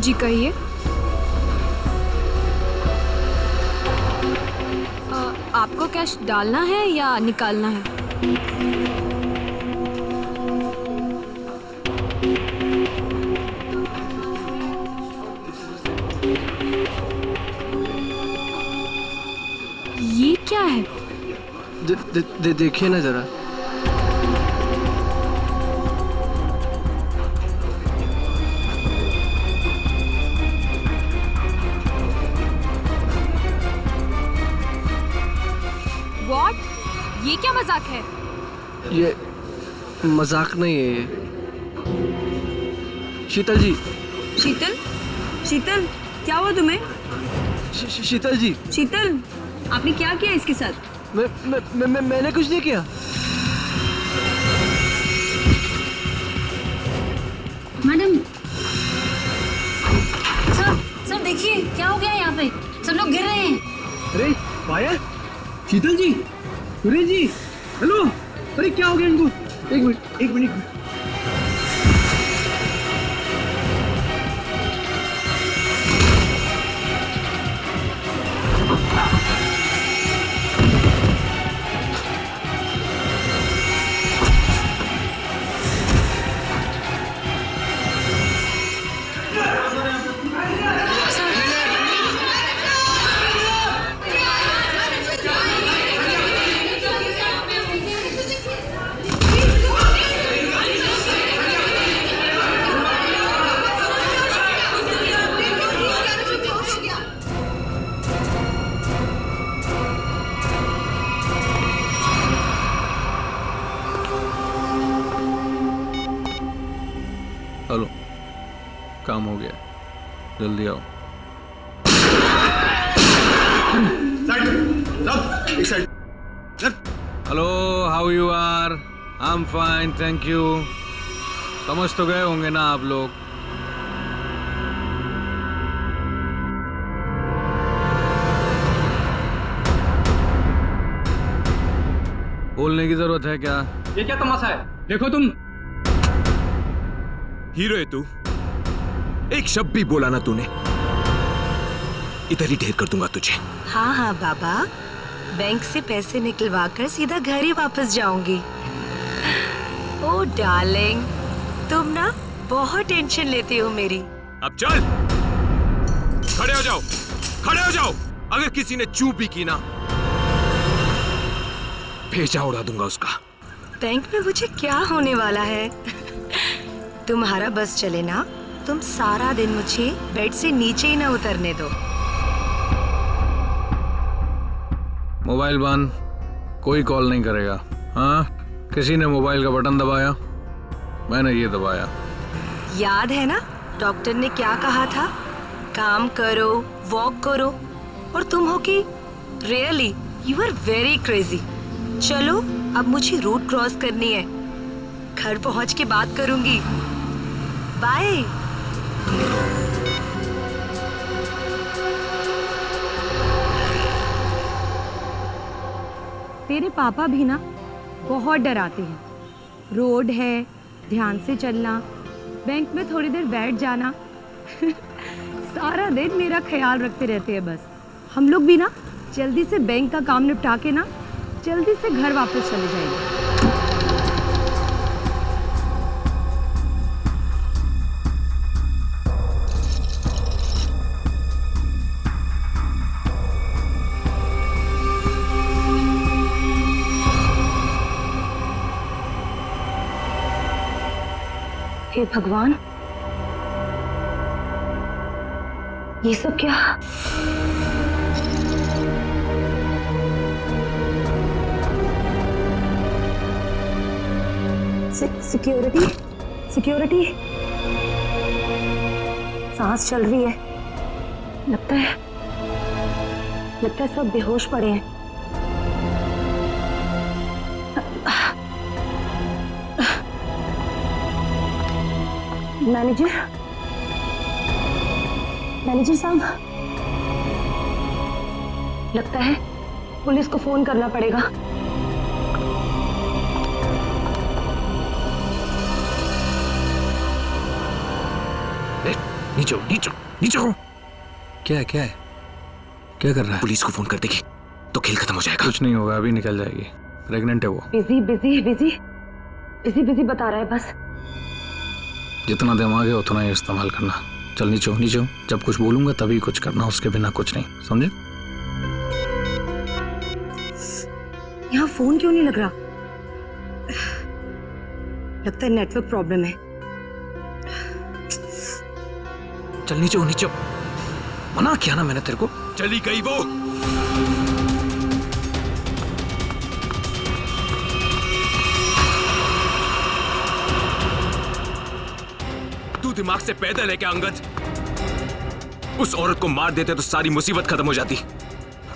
जी कहिए। आपको कैश डालना है या निकालना है? ये क्या है? देखिए ना जरा। What? ये क्या मजाक है? ये मजाक नहीं है ये। शीतल जी। शीतल? शीतल, क्या हुआ तुम्हें? शीतल जी। शीतल, आपने क्या किया इसके साथ? मैंने कुछ नहीं किया। मैडम, सर देखिए क्या हो गया यहाँ पे, सब लोग गिर रहे हैं। अरे पाया, शीतल जी, सुरेश जी, हेलो। अरे क्या हो गया इनको? एक मिनट। हेलो, काम हो गया, जल्दी आओ। Hello, how you are? I am fine, thank you. समझ तो गए होंगे ना आप लोग। बोलने की जरूरत है क्या? ये क्या तमाशा है? देखो तुम हीरो है तू। एक शब्द भी बोला ना तूने, इधर ही ढेर कर दूंगा तुझे। हाँ बाबा, बैंक से पैसे निकलवा कर सीधा घर ही वापस जाऊंगी। ओ डार्लिंग, तुम ना बहुत टेंशन लेती हो मेरी। अब चल, खड़े हो जाओ, खड़े हो जाओ। अगर किसी ने चूप भी की ना, भेजा उड़ा दूंगा उसका। बैंक में मुझे क्या होने वाला है? तुम्हारा बस चले ना, तुम सारा दिन मुझे बेड से नीचे ही ना उतरने दो। मोबाइल बंद, कोई कॉल नहीं करेगा। हाँ, किसी ने मोबाइल का बटन दबाया? मैंने ये दबाया। याद है ना डॉक्टर ने क्या कहा था? काम करो, वॉक करो। और तुम हो कि really you are very crazy. चलो, अब मुझे रोड क्रॉस करनी है। घर पहुंच के बात करूंगी। बाय। तेरे पापा भी ना बहुत डराते हैं। रोड है, ध्यान से चलना, बैंक में थोड़ी देर बैठ जाना। सारा दिन मेरा ख्याल रखते रहते हैं बस। हम लोग भी ना जल्दी से बैंक का काम निपटा के ना जल्दी से घर वापस चले जाएंगे। हे भगवान, ये सब क्या? सिक्योरिटी सांस चल रही है। लगता है सब बेहोश पड़े हैं। मैनेजर साहब, लगता है पुलिस को फोन करना पड़ेगा। नीचे हो, नीचे हो, नीचे हो। क्या है, क्या है, क्या कर रहा है? पुलिस को फोन कर देगी तो खेल खत्म हो जाएगा। कुछ नहीं होगा, अभी निकल जाएगी। प्रेग्नेंट है वो। Busy busy busy busy busy बता रहा है बस। जितना दिमाग है उतना ही इस्तेमाल करना। चल नीचे हो, नीचे हो। जब कुछ बोलूंगा तभी कुछ करना, उसके बिना कुछ नहीं, समझे? यहाँ फोन क्यों नहीं लग रहा? लगता है नेटवर्क प्रॉब्लम है। चल नीचे हो, नीचे हो। मना किया ना मैंने तेरे को। चली गई वो। तू दिमाग से पैदल है क्या अंगद? उस औरत को मार देते तो सारी मुसीबत खत्म हो जाती।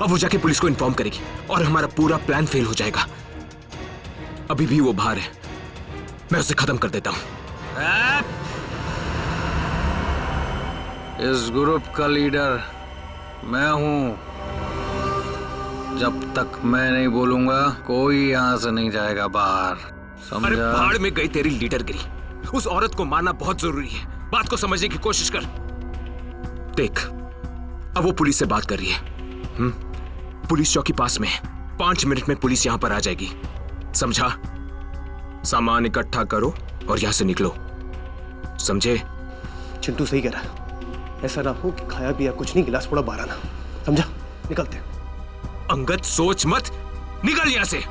अब वो जाके पुलिस को इन्फॉर्म करेगी और हमारा पूरा प्लान फेल हो जाएगा। अभी भी वो बाहर है, मैं उसे खत्म कर देता हूं। इस ग्रुप का लीडर मैं हूं। जब तक मैं नहीं बोलूंगा कोई यहां से नहीं जाएगा बाहर, अरे समझा? भाड़ में गई तेरी लीडरगिरी। उस औरत को मारना बहुत जरूरी है। बात को समझने की कोशिश कर। देख, अब वो पुलिस से बात कर रही है। पुलिस चौकी पास में है। 5 मिनट में पुलिस यहां पर आ जाएगी, समझा? सामान इकट्ठा करो और यहां से निकलो, समझे? चिंटू सही कह रहा है। ऐसा ना हो कि खाया पिया कुछ नहीं, गिलास थोड़ा बारह ना। समझा? निकलते हैं। अंगद सोच मत, निकल यहां से।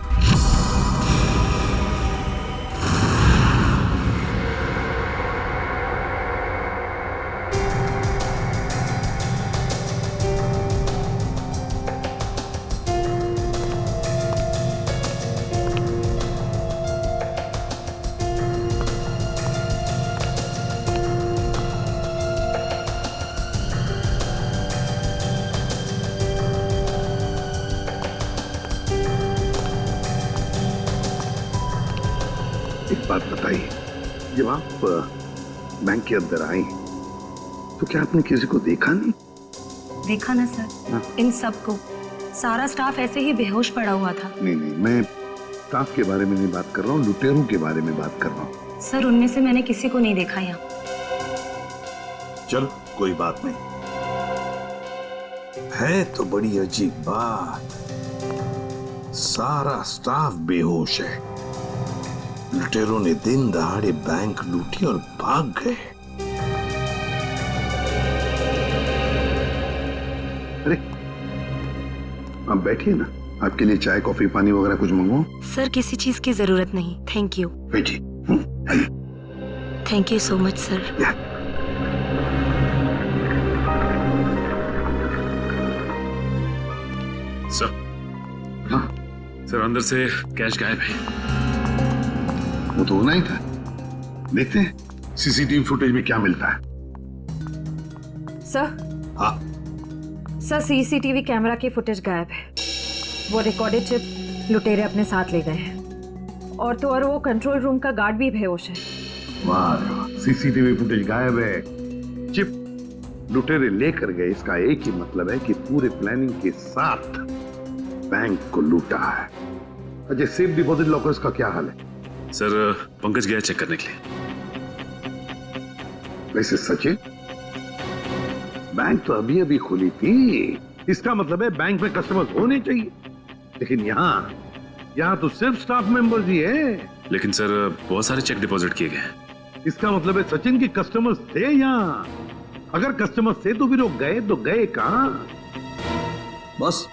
एक बात बताइए, जब आप बैंक के अंदर आई तो क्या आपने किसी को देखा नहीं? देखा ना सर, इन सबको, सारा स्टाफ ऐसे ही बेहोश पड़ा हुआ था। नहीं नहीं, मैं स्टाफ के बारे में नहीं बात कर रहा हूँ, लुटेरों के बारे में बात कर रहा हूँ। सर उनमें से मैंने किसी को नहीं देखा यहाँ। चलो कोई बात नहीं, है तो बड़ी अजीब बात। सारा स्टाफ बेहोश है। लुटेरों ने दिन दहाड़े बैंक लूटी और भाग गए। अरे आप बैठिए ना, आपके लिए चाय कॉफी पानी वगैरह कुछ मंगवाऊं? सर किसी चीज की जरूरत नहीं, थैंक यू। बैठिए। Thank you so much sir. Sir, हाँ सर अंदर से कैश गायब है। वो तो होना ही था। देखते हैं सीसीटीवी फुटेज में क्या मिलता है। सर, हाँ सर सीसीटीवी कैमरा की फुटेज गायब है। वो रिकॉर्डेड चिप लुटेरे अपने साथ ले गए हैं, और तो और वो कंट्रोल रूम का गार्ड भी बेहोश है। वाह रे वाह, सीसीटीवी फुटेज गायब है, चिप लुटेरे लेकर गए। इसका एक ही मतलब है कि पूरे प्लानिंग के साथ बैंक को लूटा है। अजय, सेफ डिपॉजिट लॉकर्स का क्या हाल है? सर पंकज गया चेक करने के लिए। वैसे सचिन, बैंक तो अभी अभी खुली थी, इसका मतलब है बैंक में कस्टमर्स होने चाहिए, लेकिन यहाँ तो सिर्फ स्टाफ मेंबर्स ही है। लेकिन सर बहुत सारे चेक डिपॉजिट किए गए। इसका मतलब है सचिन के कस्टमर्स थे यहाँ। अगर कस्टमर्स थे तो फिर वो गए तो गए कहां? बस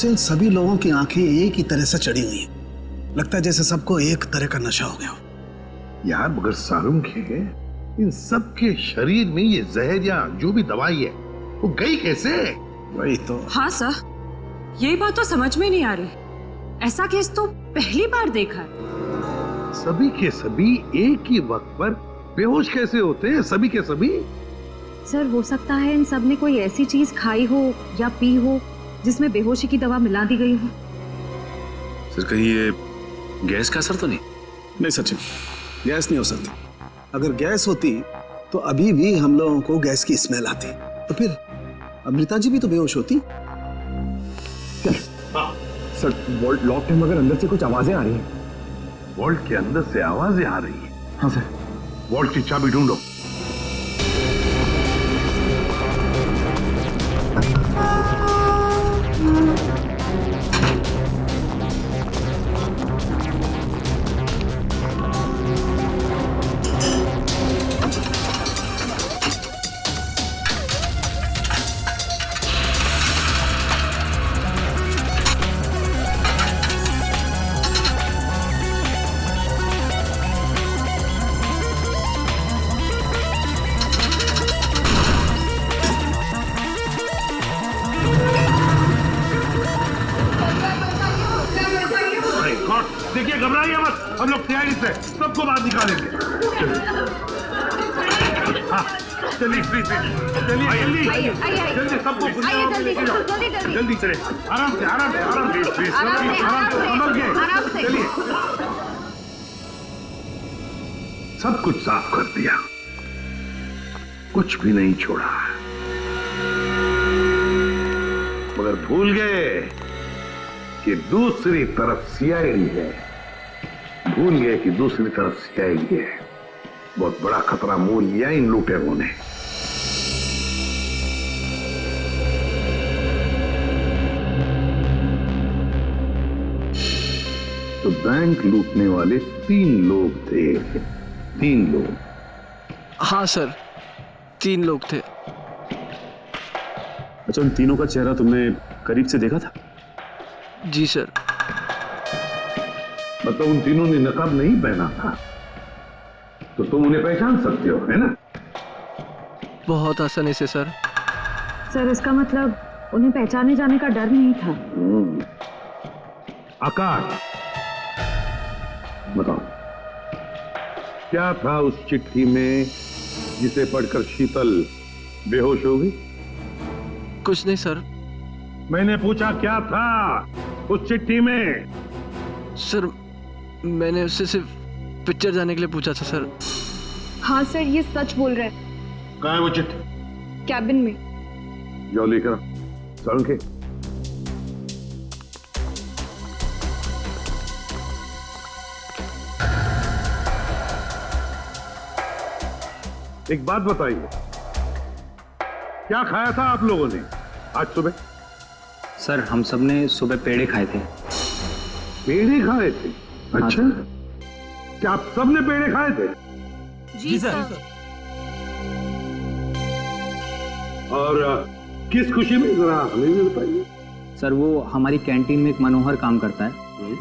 इन सभी लोगों की आंखें एक ही तरह से चढ़ी हुई हैं। लगता है जैसे सबको एक तरह का नशा हो गया हो। यार मगर सारुंग है, इन सब के शरीर में ये जहर या जो भी दवाई है वो गई कैसे? वही तो। हाँ सर, यही बात तो समझ में नहीं आ रही। ऐसा केस तो पहली बार देखा है। सभी के सभी एक ही वक्त पर बेहोश कैसे होते हैं? सभी के सभी। सर हो सकता है इन सब ने कोई ऐसी चीज खाई हो या पी हो जिसमें बेहोशी की दवा मिला दी गई हो। सर कहीं ये गैस का असर तो नहीं? नहीं सचिन, गैस नहीं हो सकती। अगर गैस होती तो अभी भी हम लोगों को गैस की स्मेल आती, तो फिर अमृता जी भी तो बेहोश होती। सर वॉल्ट लॉक है मगर अंदर से कुछ आवाजें आ रही हैं। वॉल्ट के अंदर से आवाजें आ रही हैं? हाँ सर। वॉल्ट की चाबी ढूंढो। देखिए, घबराइए मत, हम लोग तैयारी से सबको बाहर निकालेंगे। हाँ, चलिए प्लीज, चलिए जल्दी जल्दी, सबको जल्दी चले, आराम से आराम से आराम से आराम से, संभल के चलिए। सब कुछ साफ कर दिया, कुछ भी नहीं छोड़ा, मगर भूल गए कि दूसरी तरफ सीआईडी है। भूल गए कि दूसरी तरफ सीआईडी है। बहुत बड़ा खतरा मोल लिया इन लुटेरों ने। तो बैंक लूटने वाले 3 लोग थे। 3 लोग? हाँ सर, 3 लोग थे। अच्छा, उन तीनों का चेहरा तुमने करीब से देखा था? जी सर। मतलब उन तीनों ने नकाब नहीं पहना था, तो तुम उन्हें पहचान सकते हो, है ना? बहुत आसानी से सर। सर, इसका मतलब उन्हें पहचाने जाने का डर नहीं था। आकाश, बताओ क्या था उस चिट्ठी में जिसे पढ़कर शीतल बेहोश हो गई? कुछ नहीं सर। मैंने पूछा क्या था उस चिट्ठी में? सर, मैंने उससे सिर्फ पिक्चर जाने के लिए पूछा था सर। हाँ सर, ये सच बोल रहे हैं। कहाँ है वो चिट्ठी? कैबिन में। जाओ लेकर सारुण के। एक बात बताइए, क्या खाया था आप लोगों ने आज सुबह? सर, हम सब ने सुबह पेड़े खाए थे। पेड़े खाए थे? अच्छा, क्या आप सब ने पेड़े खाए थे? जी सर। और किस खुशी में, जरा हमें भी बताइए। सर, वो हमारी कैंटीन में एक मनोहर काम करता है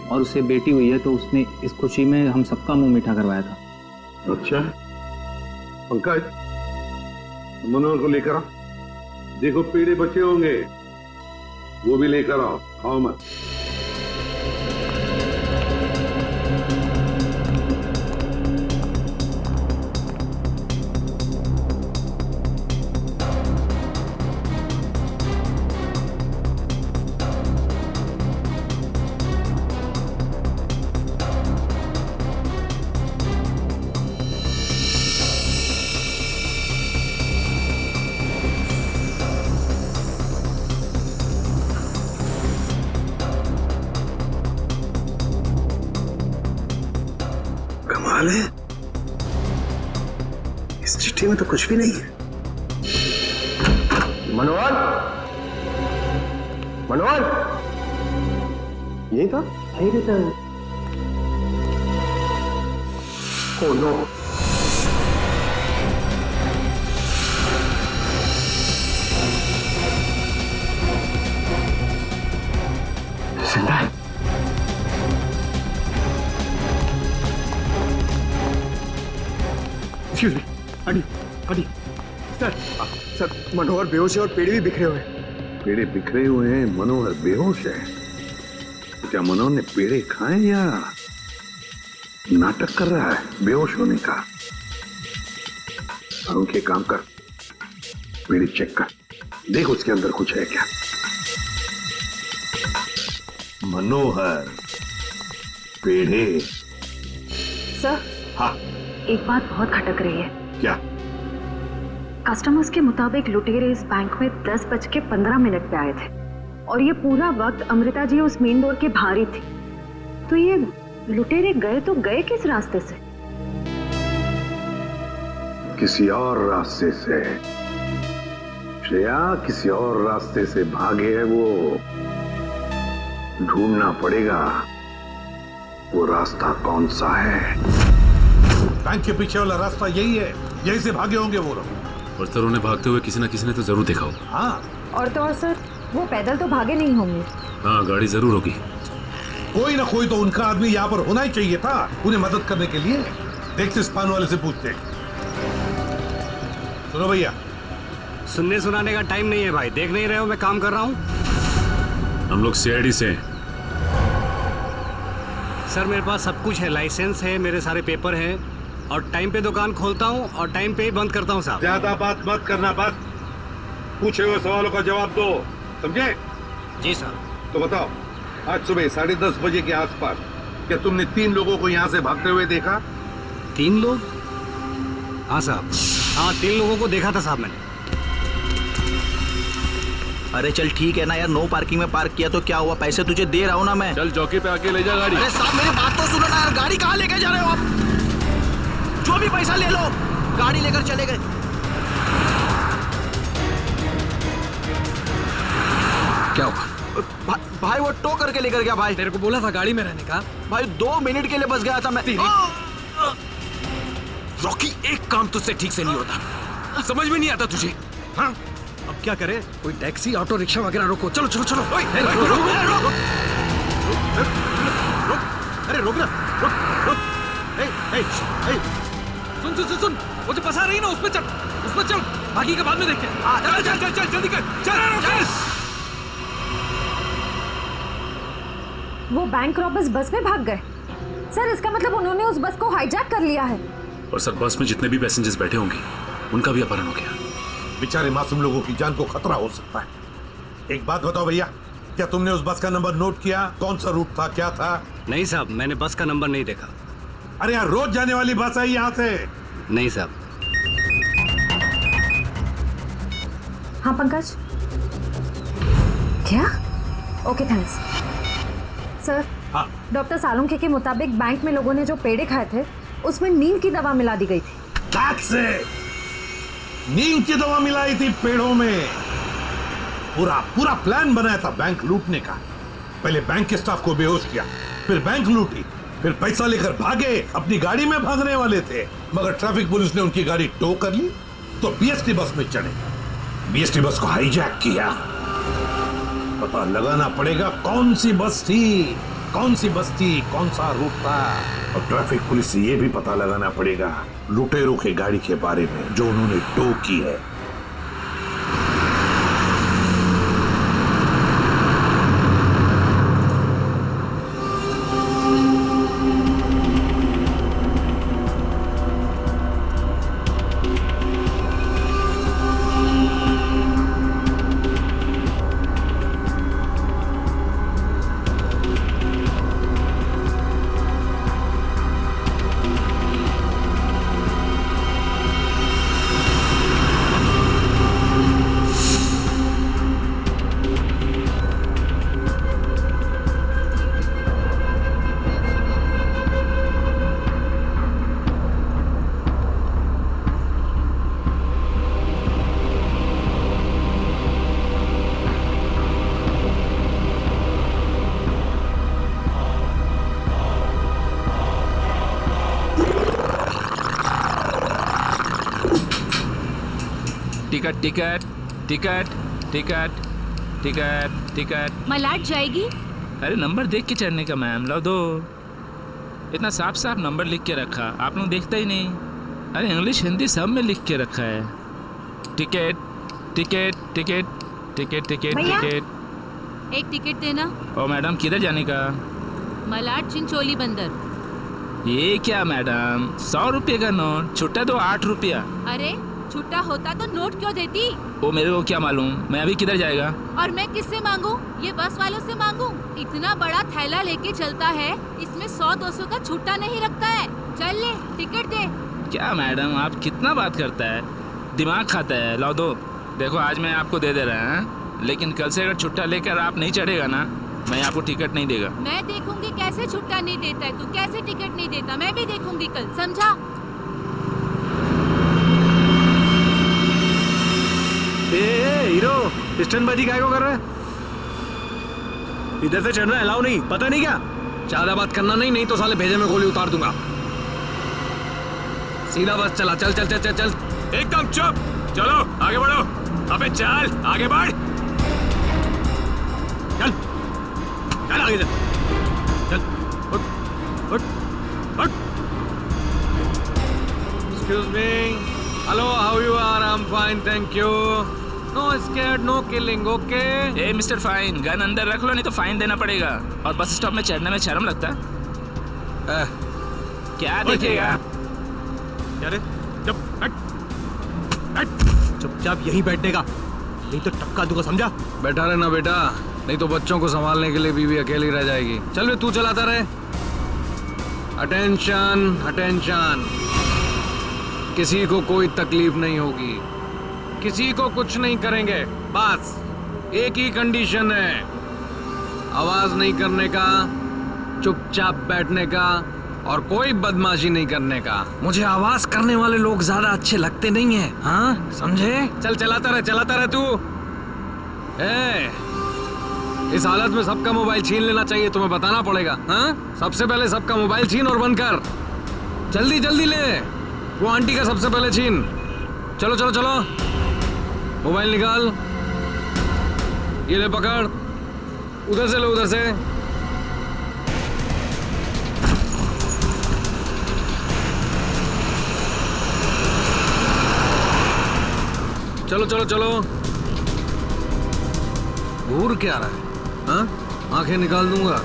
और उससे बेटी हुई है, तो उसने इस खुशी में हम सबका मुंह मीठा करवाया था। अच्छा, पंकज, मनोहर को लेकर आओ। देखो पेड़े बचे होंगे, वो भी लेकर आओ, खाओ मत। कमाल है, इस चिट्ठी में तो कुछ भी नहीं है। मनोहर, मनोहर, यही था? यही था। Oh no. जिंदा है। एक्सक्यूज मी, हटी हटी। सर, मनोहर बेहोश है और पेड़े भी बिखरे हुए हैं। पेड़े बिखरे हुए हैं, मनोहर बेहोश है। क्या मनोहर ने पेड़े खाए या नाटक कर रहा है बेहोश होने का? उनके काम कर, पेड़े चेक कर, देख उसके अंदर कुछ है क्या। मनोहर, पेड़े। सर, हाँ, एक बात बहुत खटक रही है। क्या? कस्टमर्स के मुताबिक लुटेरे इस बैंक में 10:15 पे आए थे और ये पूरा वक्त अमृता जी उस मेन डोर के बाहर ही थी। तो ये लुटेरे गए तो गए किस रास्ते से? किसी और रास्ते से, श्रेया किसी और रास्ते से भागे है वो। ढूंढना पड़ेगा वो रास्ता कौन सा है। बैंक के पीछे वाला रास्ता यही है, यही से भागे होंगे वो लोग। और सर उन्हें भागते हुए किसी न तो जरूर देखा होगा। हाँ, और तो और सर, वो पैदल तो भागे नहीं होंगे। हाँ, गाड़ी जरूर होगी। कोई ना कोई तो उनका आदमी यहाँ पर होना ही चाहिए था उन्हें मदद करने के लिए। देखते इस पान वाले से पूछते। सुनो भैया, सुनने सुनाने का टाइम नहीं है भाई। देख नहीं रहे हो मैं काम कर रहा हूँ। हम लोग सीआईडी से हैं। सर मेरे पास सब कुछ है, लाइसेंस है, मेरे सारे पेपर हैं और टाइम पे दुकान खोलता हूँ और टाइम पे ही बंद करता हूँ साहब। ज्यादा बात मत करना, बस पूछे हुए सवालों का जवाब दो, समझे? जी सर। तो बताओ, आज सुबह 10:30 बजे के आसपास क्या तुमने 3 लोगों को यहाँ से भागते हुए देखा? 3 लोग? हाँ साहब, हाँ 3 लोगों को देखा था साहब मैंने। अरे चल ठीक है ना यार, नो पार्किंग में पार्क किया तो क्या हुआ, पैसे तुझे दे रहा हूँ ना मैं। चल चौकी पे आके ले जा गाड़ी। अरे साहब मेरी बात तो सुनो ना यार, गाड़ी कहाँ लेके जा रहे हो आप? जो भी पैसा ले लो, गाड़ी लेकर चले गए। क्या हुआ? भाई वो टो करके लेकर गया भाई। तेरे को बोला था गाड़ी में रहने का। भाई 2 मिनट के लिए बस गया था मैं। रॉकी, एक काम तुझसे ठीक से नहीं होता, समझ में नहीं आता तुझे? हाँ, अब क्या करे? कोई टैक्सी ऑटो रिक्शा वगैरह रोको। चलो चलो चलो। अरे रोक ना, रोक। सुन सुन सुन सुन, वो जो फंसा रही ना उसमें चल, बाकी का बाद में देखते हैं। चल जल्दी कर, चल। वो बैंक रॉबर्स बस में भाग गए सर। इसका मतलब उन्होंने उस बस को हाईजैक कर लिया है। और सर बस में जितने भी पैसेंजर्स बैठे होंगे उनका भी अपहरण हो गया। बेचारे मासूम लोगों की जान को खतरा हो सकता है। एक बात बताओ भैया, क्या तुमने उस बस का नंबर नोट किया? कौन सा रूट था, क्या था? नहीं साहब, मैंने बस का नंबर नहीं देखा। अरे यार, रोज जाने वाली बस है यहाँ से। नहीं साहब। हाँ पंकज, क्या? Okay thanks sir. हाँ। डॉक्टर सालुंखे के मुताबिक बैंक में लोगों ने जो पेड़े खाए थे उसमें नींद की दवा मिला दी गई थी। That's it! नींद की दवा मिलाई थी पेड़ों में। पूरा प्लान बनाया था बैंक लूटने का। पहले बैंक के स्टाफ को बेहोश किया, फिर बैंक लूटी, फिर पैसा लेकर भागे। अपनी गाड़ी में भागने वाले थे, मगर ट्रैफिक पुलिस ने उनकी गाड़ी टो कर ली तो बीएसटी बस में चढ़े। बीएसटी बस को हाईजैक किया। पता लगाना पड़ेगा कौन सी बस थी, कौन सा रूट था। और ट्रैफिक पुलिस से ये भी पता लगाना पड़ेगा लुटेरों के गाड़ी के बारे में जो उन्होंने टो की है। Ticket ticket ticket ticket ticket. Malad जाएगी? अरे नंबर देख के चढ़ने का मैम, लो दो। इतना साफ साफ नंबर लिख के रखा, आप लोग देखता ही नहीं। अरे इंग्लिश हिंदी सब में लिख के रखा है। Ticket ticket ticket ticket ticket ticket. एक टिकट देना। ओ मैडम, किधर जाने का? मलाड चिंचोली बंदर। ये क्या मैडम, 100 रुपये का नोट, छुट्टा दो 8 रुपया। अरे छुट्टा होता तो नोट क्यों देती? वो मेरे को क्या मालूम, मैं अभी किधर जाएगा? और मैं किससे मांगू? ये बस वालों से मांगू? इतना बड़ा थैला लेके चलता है, इसमें 100-200 का छुट्टा नहीं रखता है। चल ले, टिकट दे। क्या मैडम, आप कितना बात करता है, दिमाग खाता है। लो दो। देखो आज मैं आपको दे रहा है, लेकिन कल से अगर छुट्टा लेकर आप नहीं चढ़ेगा ना, मैं आपको टिकट नहीं देगा। मैं देखूंगी कैसे छुट्टा नहीं देता है, तू कैसे टिकट नहीं देता, मैं भी देखूंगी कल, समझा? स्टनबाजी काय को कर रहा है? इधर से चढ़ना अलाउ नहीं, पता नहीं क्या? ज्यादा बात करना नहीं तो साले भेजे में गोली उतार दूंगा। सीधा बस चला, चल चल चल चल चल। एकदम चुप, चलो आगे बढ़ो। अबे चल आगे बढ़, चल चल आगे चल, चल उठ उठ उठ। Excuse me. Hello, how you are? I'm fine, thank you. No scared, no killing, okay? A mister fine, gun अंदर रख लो नहीं तो फाइन देना पड़ेगा। और बस स्टॉप में चढ़ने में शर्म लगता है? क्या देखेगा? अरे चुपचाप यहीं बैठने का, नहीं तो टक्का दूंगा, समझा? बैठा रहना बेटा, नहीं तो बच्चों को संभालने के लिए बीवी अकेली रह जाएगी। चल बे, तू चलाता रहे। अटेंशन अटेंशन, किसी को कोई तकलीफ नहीं होगी, किसी को कुछ नहीं करेंगे। बस एक ही कंडीशन है, आवाज नहीं करने का, चुपचाप बैठने का और कोई बदमाशी नहीं करने का। मुझे आवाज करने वाले लोग ज्यादा अच्छे लगते नहीं हैं, हाँ समझे? चल चलाता रहे तू। इस हालत में सबका मोबाइल छीन लेना चाहिए, तुम्हें बताना पड़ेगा। हाँ, सबसे पहले सबका मोबाइल छीन और बंद कर। जल्दी जल्दी ले, वो आंटी का सबसे पहले छीन। चलो चलो चलो, मोबाइल निकाल, ये ले पकड़, उधर से लो, उधर से। चलो चलो चलो। घूर क्या रहा है? हाँ, आंखें निकाल दूंगा।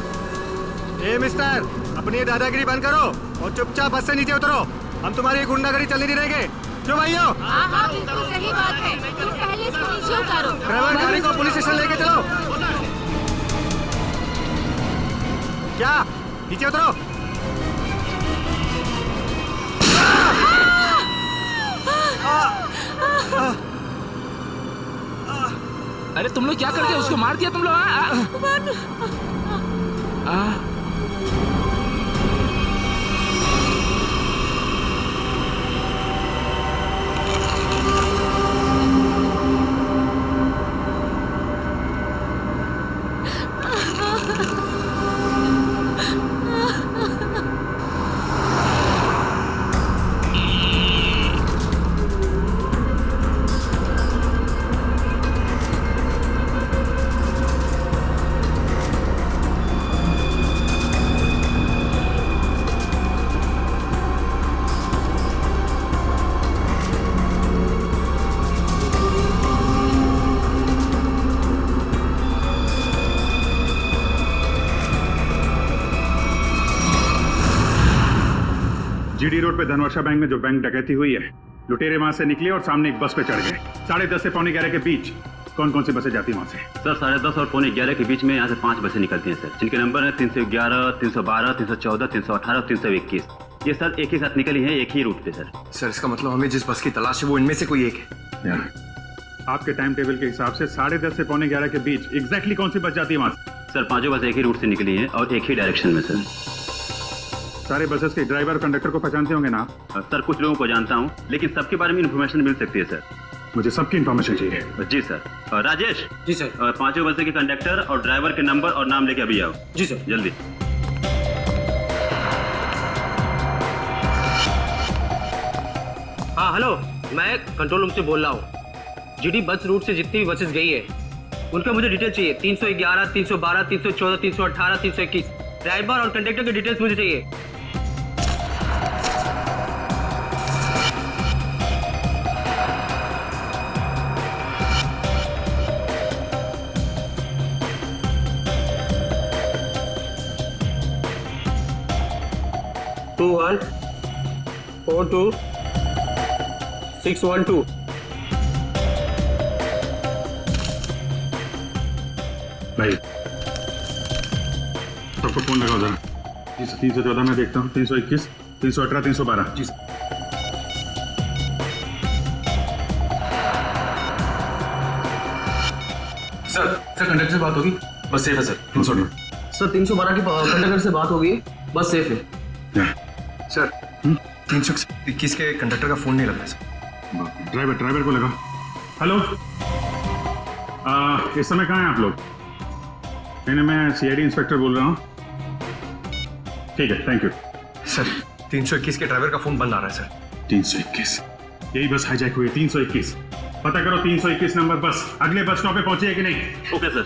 ए मिस्टर, अपनी ये दादागिरी बंद करो और चुपचाप बस से नीचे उतरो। हम तुम्हारी गुंडागर्दी चलने नहीं देंगे। क्यों भाइयों? हाँ, बिल्कुल सही बात है। तुम पहले इसको नीचे उतारो। ड्राइवर गाड़ी को पुलिस स्टेशन लेके चलो। क्या? नीचे उतरो। अरे तुम लोग क्या करके उसको मार दिया तुम लोग? जीडी रोड पे धनवर्षा बैंक में जो बैंक डकैती हुई है, लुटेरे वहां से निकले और सामने एक बस पे चढ़ गए। 10:30 से 11:15 के बीच कौन कौन सी बसें जाती हैं वहां से? सर 10:30 और 11:15 के बीच में यहाँ से 5 बसें निकलती हैं सर, जिनके नंबर है 311, 312, 314, 318 और 321। ये सर एक ही साथ निकली है, एक ही रूट पे सर। सर इसका मतलब हमें जिस बस की तलाश है वो इनमें से कोई एक है। आपके टाइम टेबल के हिसाब से 10:30 से 11:15 के बीच एग्जैक्टली कौन सी बस जाती है वहां से? सर पांचों बस एक ही रूट से निकली हैं और एक ही डायरेक्शन में सर। सारे बसेस के ड्राइवर और कंडक्टर को पहचानते होंगे ना? सर कुछ लोगों को जानता हूँ, लेकिन सबके बारे में इन्फॉर्मेशन मिल सकती है सर। मुझे सबकी इन्फॉर्मेशन चाहिए। जी सर। राजेश। जी सर। पांचों बसें के कंडक्टर और ड्राइवर के नंबर और नाम लेके अभी आओ। जी सर। जल्दी। हाँ हेलो, मैं कंट्रोल रूम से बोल रहा हूँ। जीडी बस रूट से जितनी भी बसेस गई है उनका मुझे डिटेल चाहिए। 311, 312, 314, 318, 321 ड्राइवर और कंडक्टर की डिटेल्स मुझे चाहिए। टू 1 4 2 6 1 2। भाई सबको फोन लगाओ जरा। 314 में देखता हूँ, 321, 318, 312। जी सर कंडक्टर से बात होगी, बस सेफ है सर। 318 सर 312 की कंडक्टर से बात होगी, बस सेफ है। सर 321 के कंडक्टर का फोन नहीं लग रहा सर। ड्राइवर को लगा। हेलो इस समय कहाँ हैं आप लोग? नहीं, मैं सीआईडी इंस्पेक्टर बोल रहा हूँ। ठीक है, थैंक यू सर। 321 के ड्राइवर का फोन बंद आ रहा है सर। 321, यही बस हाईजैक हुई है। 321 पता करो, 321 नंबर बस अगले बस स्टॉप पे पहुंची है कि नहीं? Okay sir.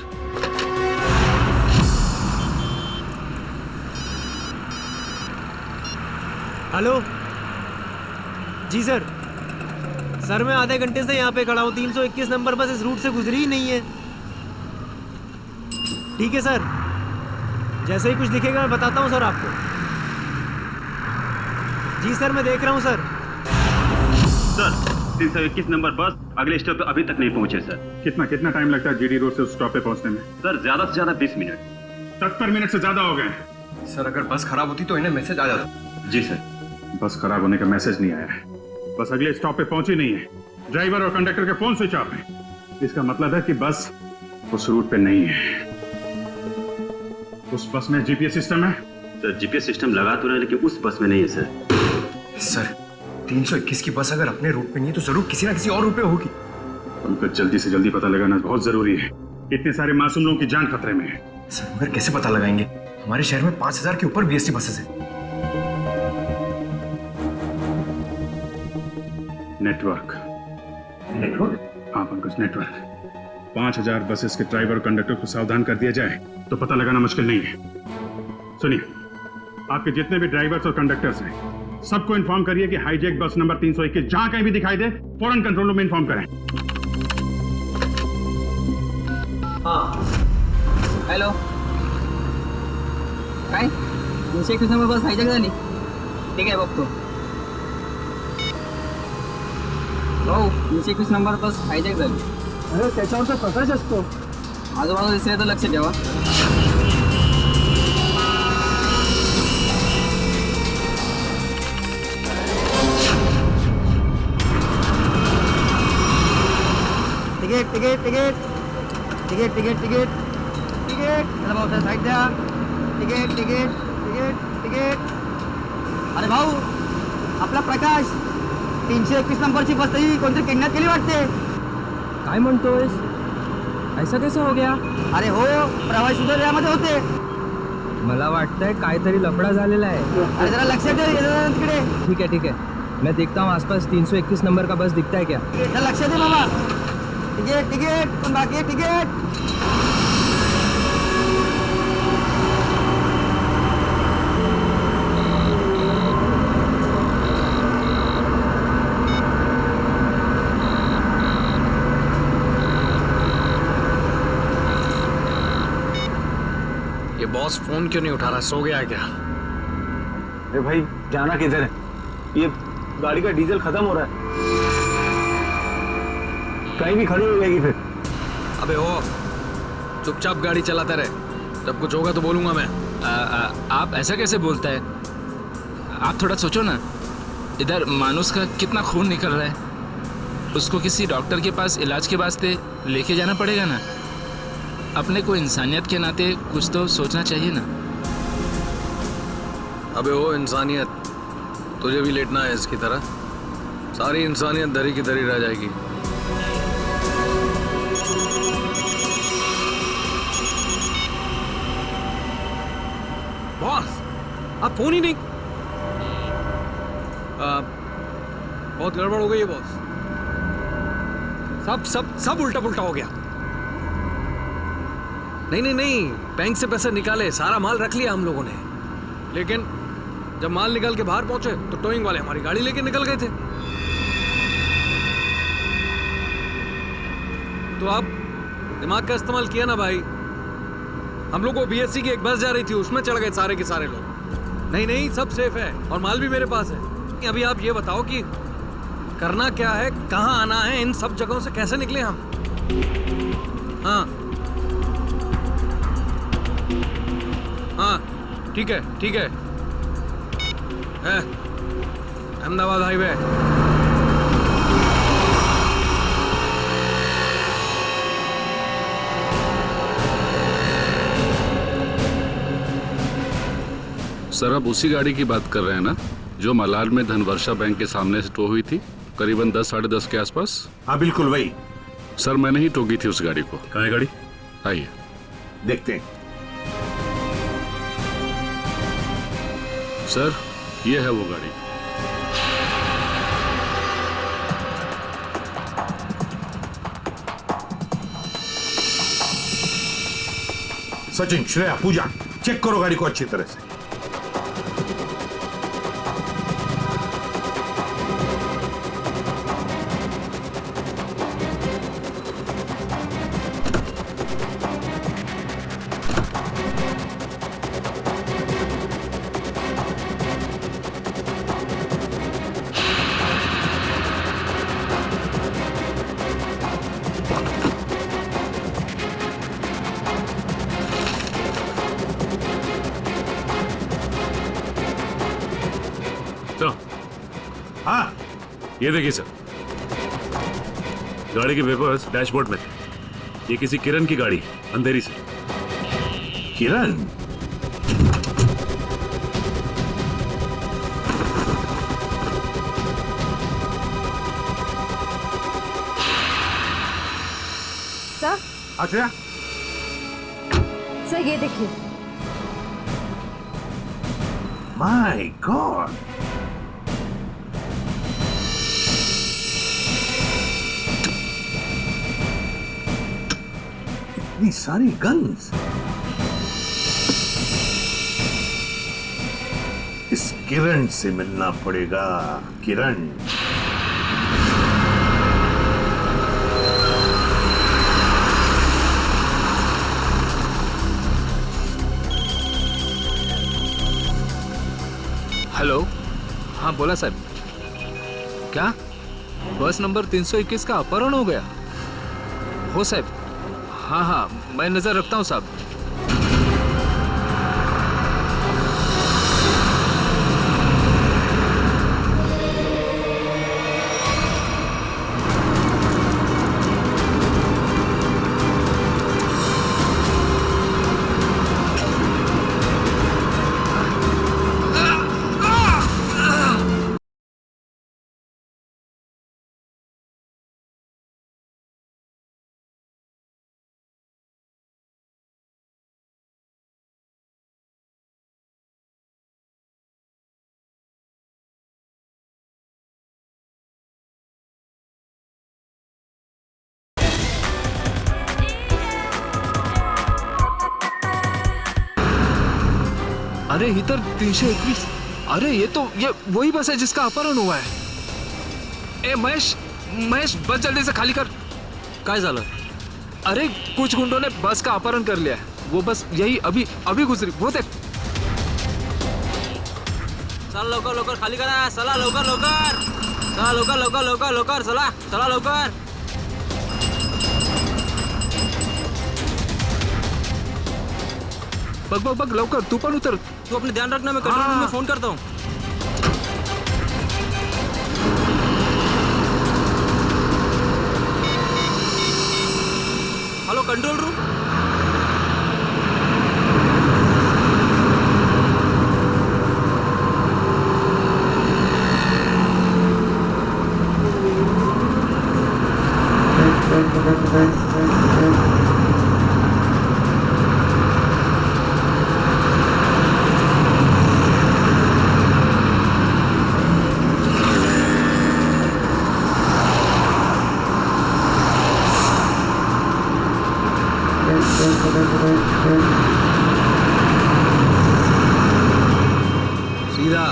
हेलो जी सर। सर मैं आधे घंटे से यहाँ पे खड़ा हूँ। 321 नंबर बस इस रूट से गुजरी ही नहीं है। ठीक है सर, जैसे ही कुछ दिखेगा मैं बताता हूँ सर आपको। जी सर, मैं देख रहा हूँ सर। सर 321 नंबर बस अगले स्टॉप पे अभी तक नहीं पहुंचे सर। कितना टाइम लगता है जीडी रोड से उस स्टॉप पे पहुंचने में? सर ज्यादा से ज्यादा 20 मिनट। 70 मिनट से ज्यादा हो गए। सर अगर बस खराब होती तो इन्हें मैसेज आ जाता। जी सर। बस खराब होने का मैसेज नहीं आया है, बस अगले स्टॉप पे पहुंची नहीं है। ड्राइवर और कंडक्टर के फोन स्विच ऑफ है। इसका मतलब है कि बस उस रूट पे नहीं है। उस बस में जीपीएस सिस्टम है? सर जीपीएस सिस्टम लगा तो रहा है, लेकिन उस बस में नहीं है सर। सर 321 की बस अगर अपने रूट पे नहीं है तो जरूर किसी ना किसी और रूट पे होगी। उनको जल्दी से जल्दी पता लगाना बहुत जरूरी है। इतने सारे मासूम लोगों की जान खतरे में है। सर मगर कैसे पता लगाएंगे? हमारे शहर में 5000 के ऊपर बीएसटी बसेस है। नेटवर्क? हाँ पंकज, नेटवर्क। 5000 बसेस के ड्राइवर कंडक्टर को सावधान कर दिया जाए तो पता लगाना मुश्किल नहीं है। सुनिए, आपके जितने भी ड्राइवर्स और कंडक्टर्स हैं सबको इन्फॉर्म करिए कि हाईजैक बस नंबर 321 जहां कहीं भी दिखाई दे फौरन कंट्रोल रूम में इन्फॉर्म करें। हाँ हॅलो, काय 321 नंबर बस हायजॅक झाली? ठीक आहे बघतो भाऊ। 321 नंबर बस हायजॅक झाली। अरे त्याच्यावर तर प्रकाश असतो। आजूबाजूला दिसले तर लक्ष ठेवा। Ticket ticket ticket ticket ticket ticket ticket चला भाऊ सर साईड द्या। Ticket ticket ticket ticket. अरे भाऊ, आपला प्रकाश 321 नंबरची बस तरी कोणतरी किडनॅप केली वाटते। काय म्हणतोयस? ऐसा कैसा हो गया? अरे हो, प्रवासी सुद्धा यामध्ये होते। मला वाटतंय काहीतरी लफडा झालेला आहे। अरे जरा लक्षात दे तिकडे। ठीक है ठीक है, मैं देखता हूँ आसपास 321 नंबर का बस दिखता है क्या। लक्षात दे बाबा। टिकट टिकट पण बाकी टिकट। ये बॉस फोन क्यों नहीं उठा रहा? सो गया है क्या? अरे भाई, जाना किधर है? ये गाड़ी का डीजल खत्म हो रहा है, कहीं भी खड़ी हो जाएगी फिर। अबे ओ, चुपचाप गाड़ी चलाते रहे, जब कुछ होगा तो बोलूंगा मैं। आप ऐसा कैसे बोलता है? आप थोड़ा सोचो ना, इधर मानुस का कितना खून निकल रहा है। उसको किसी डॉक्टर के पास इलाज के वास्ते लेके जाना पड़ेगा ना। अपने को इंसानियत के नाते कुछ तो सोचना चाहिए ना। अबे ओ इंसानियत, तुझे भी लेटना है इसकी तरह? सारी इंसानियत धरी की धरी रह जाएगी। बॉस, आप फोन ही नहीं। बहुत गड़बड़ हो गई है बॉस। सब सब सब उल्टा पुल्टा हो गया। नहीं, बैंक से पैसे निकाले, सारा माल रख लिया हम लोगों ने, लेकिन जब माल निकाल के बाहर पहुंचे तो टोइंग वाले हमारी गाड़ी लेके निकल गए थे। तो आप दिमाग का इस्तेमाल किया ना भाई। हम लोग को बीएससी की एक बस जा रही थी, उसमें चढ़ गए सारे के सारे लोग। नहीं, सब सेफ है और माल भी मेरे पास है। अभी आप ये बताओ कि करना क्या है, कहाँ आना है, इन सब जगहों से कैसे निकले हम? हाँ ठीक है अहमदाबाद हाईवे। सर, आप उसी गाड़ी की बात कर रहे हैं ना जो मलाड में धनवर्षा बैंक के सामने से टो हुई थी, करीबन 10 साढ़े 10 के आसपास? हाँ बिल्कुल वही। सर मैंने ही टोकी थी उस गाड़ी को। कहाँ है गाड़ी? आइए देखते हैं। सर ये है वो गाड़ी। सचिन, श्रेया, पूजा, चेक करो गाड़ी को अच्छी तरह से। हाँ ये देखिए सर, गाड़ी के पेपर्स डैशबोर्ड में थे। ये किसी किरण की गाड़ी है, अंधेरी से। किरण? सर। अच्छा सर ये देखिए। माय गॉड, इतनी सारी गन्स। इस किरण से मिलना पड़ेगा। किरण, हेलो, हाँ बोला साहब। क्या बस नंबर 321 का अपहरण हो गया? हो साहब, हाँ हाँ मैं नजर रखता हूँ साहब। अरे इधर 321। अरे ये वही बस है जिसका अपहरण हुआ है। ए महेश, महेश बस जल्दी से खाली कर। काय झालं? अरे कुछ गुंडों ने बस का अपहरण कर लिया है। वो बस यही अभी गुजरी, वो देख। चला लवकर लवकर खाली करा, चला लवकर लवकर, चला लवकर लवकर लवकर लवकर, चला चला लवकर। बघ बघ बघ लवकर, तू पण उतर। तू अपने ध्यान रखना, मैं कंट्रोल रूम में फोन करता हूँ। Hello control room. सीधा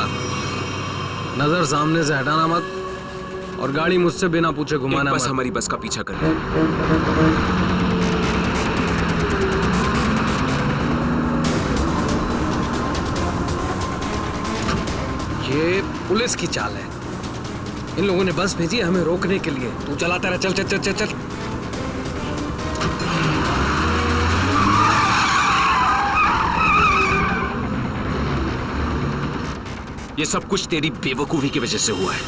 नजर सामने से हटाना मत, और गाड़ी मुझसे बिना पूछे घुमाना बस मत। हमारी बस का पीछा कर रही है। ये पुलिस की चाल है। इन लोगों ने बस भेजी है हमें रोकने के लिए। तू चलाता रहा, चल चल चल चल चल। ये सब कुछ तेरी बेवकूफी की वजह से हुआ है।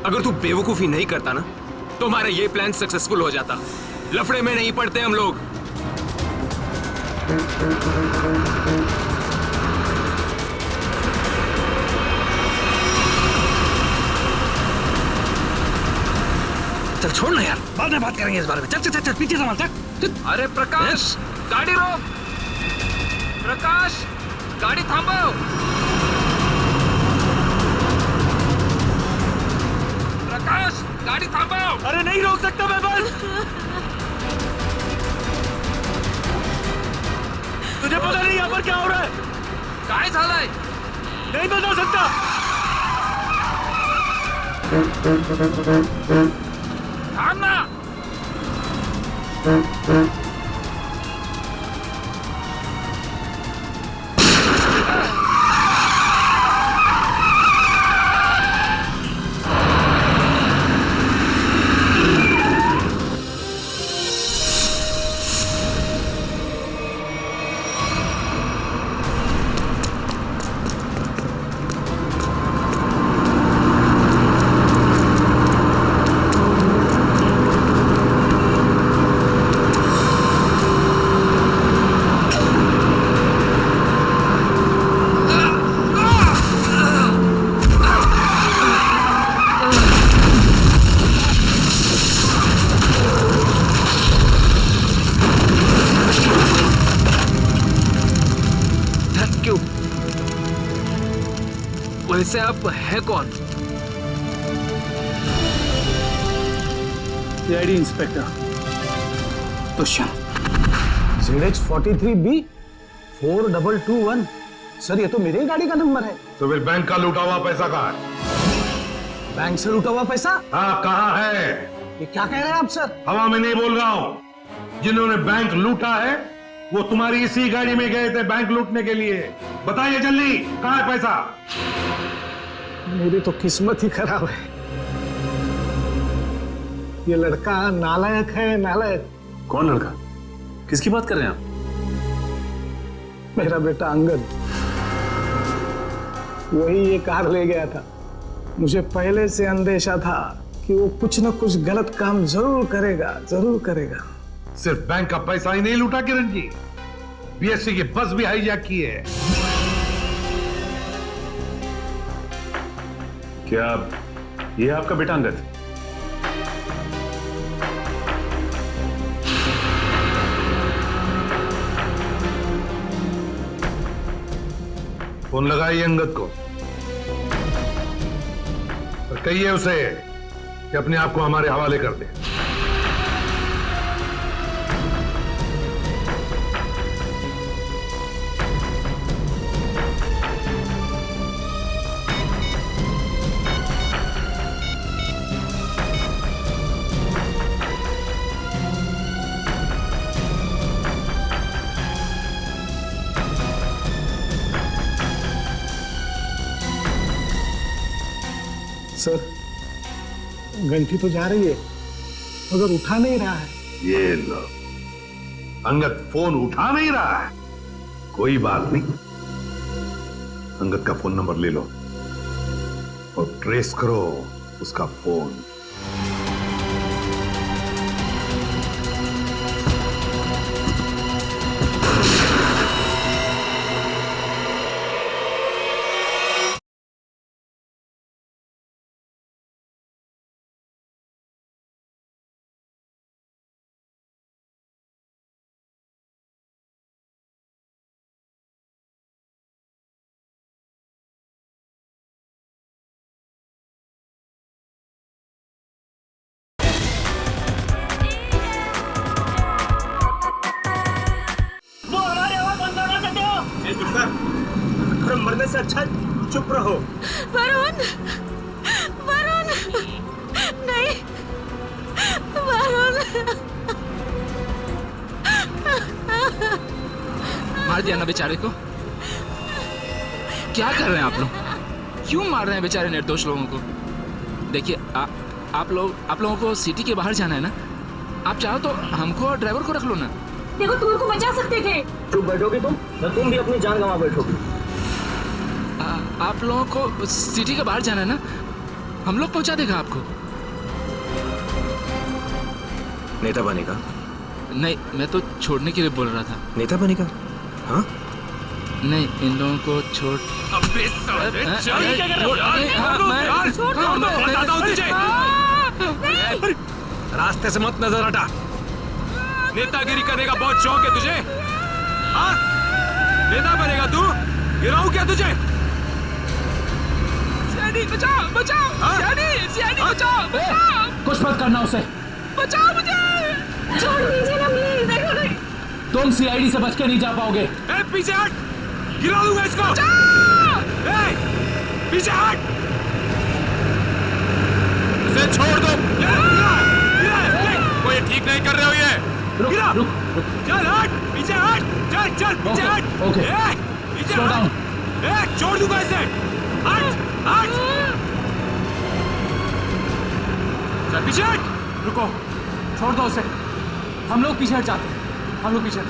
अगर तू बेवकूफी नहीं करता ना तो हमारा ये प्लान सक्सेसफुल हो जाता। लफड़े में नहीं पड़ते हम लोग। चल छोड़ ना यार, बाद में बात करेंगे इस बारे में। चल चल चल पीछे संभाल चल। अरे प्रकाश गाड़ी रोक, प्रकाश गाड़ी थांबो, प्रकाश गाड़ी थांबो। अरे नहीं रोक सकता मैं बस। तुझे पता नहीं यहाँ पर क्या हो रहा है? काय झालंय? नहीं बता सकता। थांब ना। वैसे आप है कौन? CID inspector Dushyant. ZH43B 4221। Sir ये तो मेरी गाड़ी का नंबर है। तो फिर बैंक का लूटा हुआ पैसा कहाँ है? बैंक से लूटा हुआ पैसा? हाँ कहाँ है? ये क्या कह रहे हैं आप सर? हवा में नहीं बोल रहा हूँ। जिन्होंने बैंक लूटा है वो तुम्हारी इसी गाड़ी में गए थे बैंक लूटने के लिए। बताइए जल्दी, कहाँ है पैसा? मेरी तो किस्मत ही खराब है। ये लड़का नालायक है, नालायक। कौन लड़का? किसकी बात कर रहे हैं आप? मेरा बेटा अंगद, वही ये कार ले गया था। मुझे पहले से अंदेशा था कि वो कुछ न कुछ गलत काम जरूर करेगा, जरूर करेगा। सिर्फ बैंक का पैसा ही नहीं लूटा किरण जी, बीएससी की बस भी हाईजैक की है। क्या ये आपका बेटा अंगद? फोन लगाइए अंगद को और कहिए उसे कि अपने आप को हमारे हवाले कर दे। सर घंटी तो जा रही है मगर उठा नहीं रहा है। ये लो, अंगद फोन उठा नहीं रहा है। कोई बात नहीं, अंगद का फोन नंबर ले लो और ट्रेस करो उसका फोन। मरने से अच्छा चुप रहो। वरुण, वरुण, नहीं, वरुण। मार दिया ना बेचारे को। क्या कर रहे हैं आप लोग? क्यों मार रहे हैं बेचारे निर्दोष लोगों को? देखिए आप लोगों को सिटी के बाहर जाना है ना, आप चाहो तो हमको और ड्राइवर को रख लो ना। देखो तुम उनको बचा सकते थे। चुप बैठोगी तुम, या तुम भी अपनी जान गंवा बैठोगी। आप लोगों को सिटी के बाहर जाना है ना, हम लोग पहुंचा देगा आपको। नेता बनेगा? नहीं, मैं तो छोड़ने के लिए बोल रहा था। नेता बनेगा? हाँ? नहीं, इन लोगों को छोड़। अबे साले, चल क्या कर रहे हो यार? मैं बताता हूँ तुझे। रास्ते से मत नजर हटा। नेतागिरी करने का बहुत शौक है तुझे? हाँ? नेता बनेगा तू? गिराऊं क्या तुझे? सीआईडी बचाओ बचाओ, सीआईडी बचाओ बचाओ। कुछ मत करना उसे। बचाओ मुझे, छोड़ दीजिए ना प्लीज। देखो नहीं, तुम सीआईडी से बच के नहीं जा पाओगे। पीछे हट, गिरा दूंगा इसको। पीछे हट, इसे छोड़ दो। वो ये ठीक नहीं कर रहे हो ये। रुक रुक, चल हट, पीछे हट, चल चल पीछे हट। ओके, पीछे स्लो डाउन। छोड़ दूंगा इसे। हट हट, चल पीछे हट। रुको, छोड़ दो उसे। हम लोग पीछे हट जाते हैं, हम लोग पीछे हट।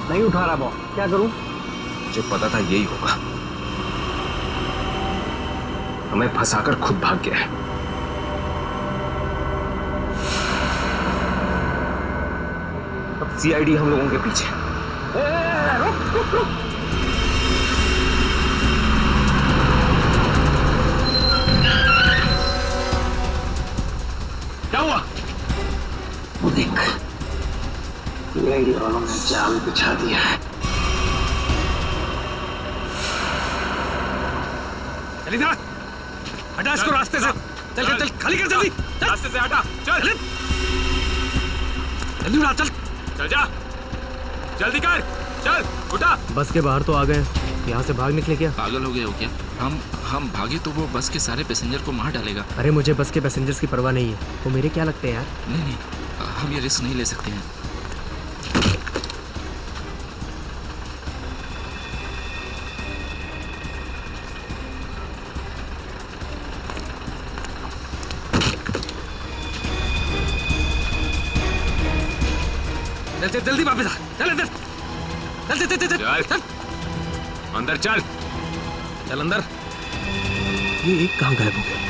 नहीं उठा रहा बॉल, क्या करूं? मुझे पता था यही होगा। हमें फंसाकर खुद भाग गया है। अब सीआईडी हम लोगों के पीछे। रुक रुक रुक, क्या हुआ? वो देख, सीआईडी वालों ने जाल बिछा दिया है। चल इधर, हटा इसको रास्ते से। चल चल चल, खाली कर जल्दी। रास्ते से हटा, चल जल्दी उठा, चल चल जा, जल्दी कर, चल उठा। बस के बाहर तो आ गए, यहाँ से भाग निकले क्या? पागल हो गए हो क्या? हम भागे तो वो बस के सारे पैसेंजर को मार डालेगा। अरे मुझे बस के पैसेंजर्स की परवाह नहीं है, वो मेरे क्या लगते हैं यार। नहीं नहीं, हम ये रिस्क नहीं ले सकते हैं। चल चल जल्दी वापस आ, चल अंदर, चल चल चल चल चल अंदर, चल चल अंदर। ये एक कहाँ गायब हो गया?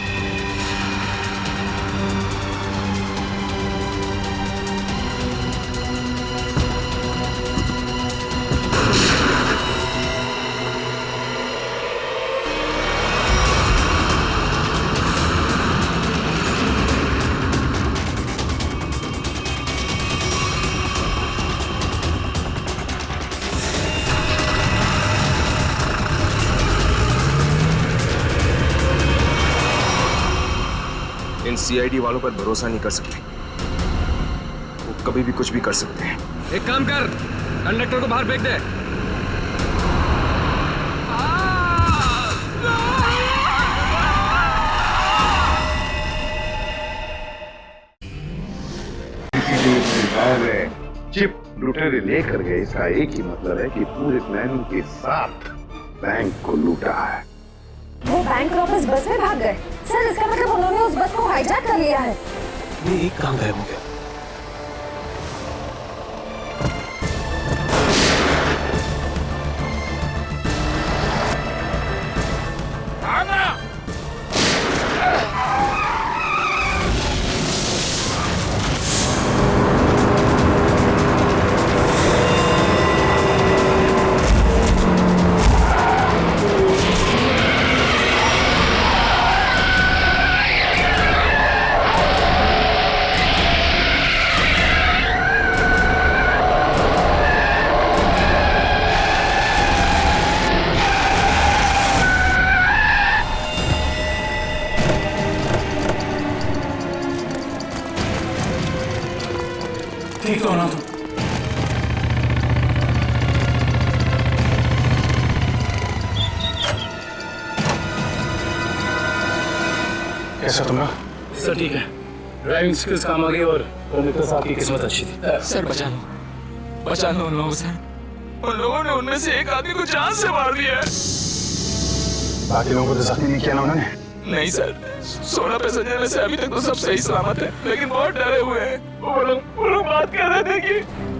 इन सीआईडी वालों पर भरोसा नहीं कर सकते, वो कभी भी कुछ भी कर सकते हैं। एक काम कर, कंडक्टर को बाहर फेंक दे। चिप लुटेरे लेकर गए, इसका एक ही मतलब है कि पूरे प्लानिंग के साथ बैंक को लूटा है। वो बैंक वापस बस में भाग गए सर, इसका मतलब उन्होंने उस बस को हाईजैक कर लिया है। ये एक कहाँ गायब हो गया? ठीक तो होना तुम। कैसा तुम? सर ठीक है, ड्राइविंग स्किल्स काम आ गई और मित्र साहब की किस्मत अच्छी थी। सर बचा लो उन लोगों से। उन लोगों ने उनमें से एक आदमी को जान से मार दिया है। बाकी लोगों को तो जख्मी नहीं किया ना उन्होंने? नहीं सर, 16 पैसेंजर में से अभी तक तो सब सही सलामत है, लेकिन बहुत डरे हुए हैं। वो लोग बात कर रहे थे कि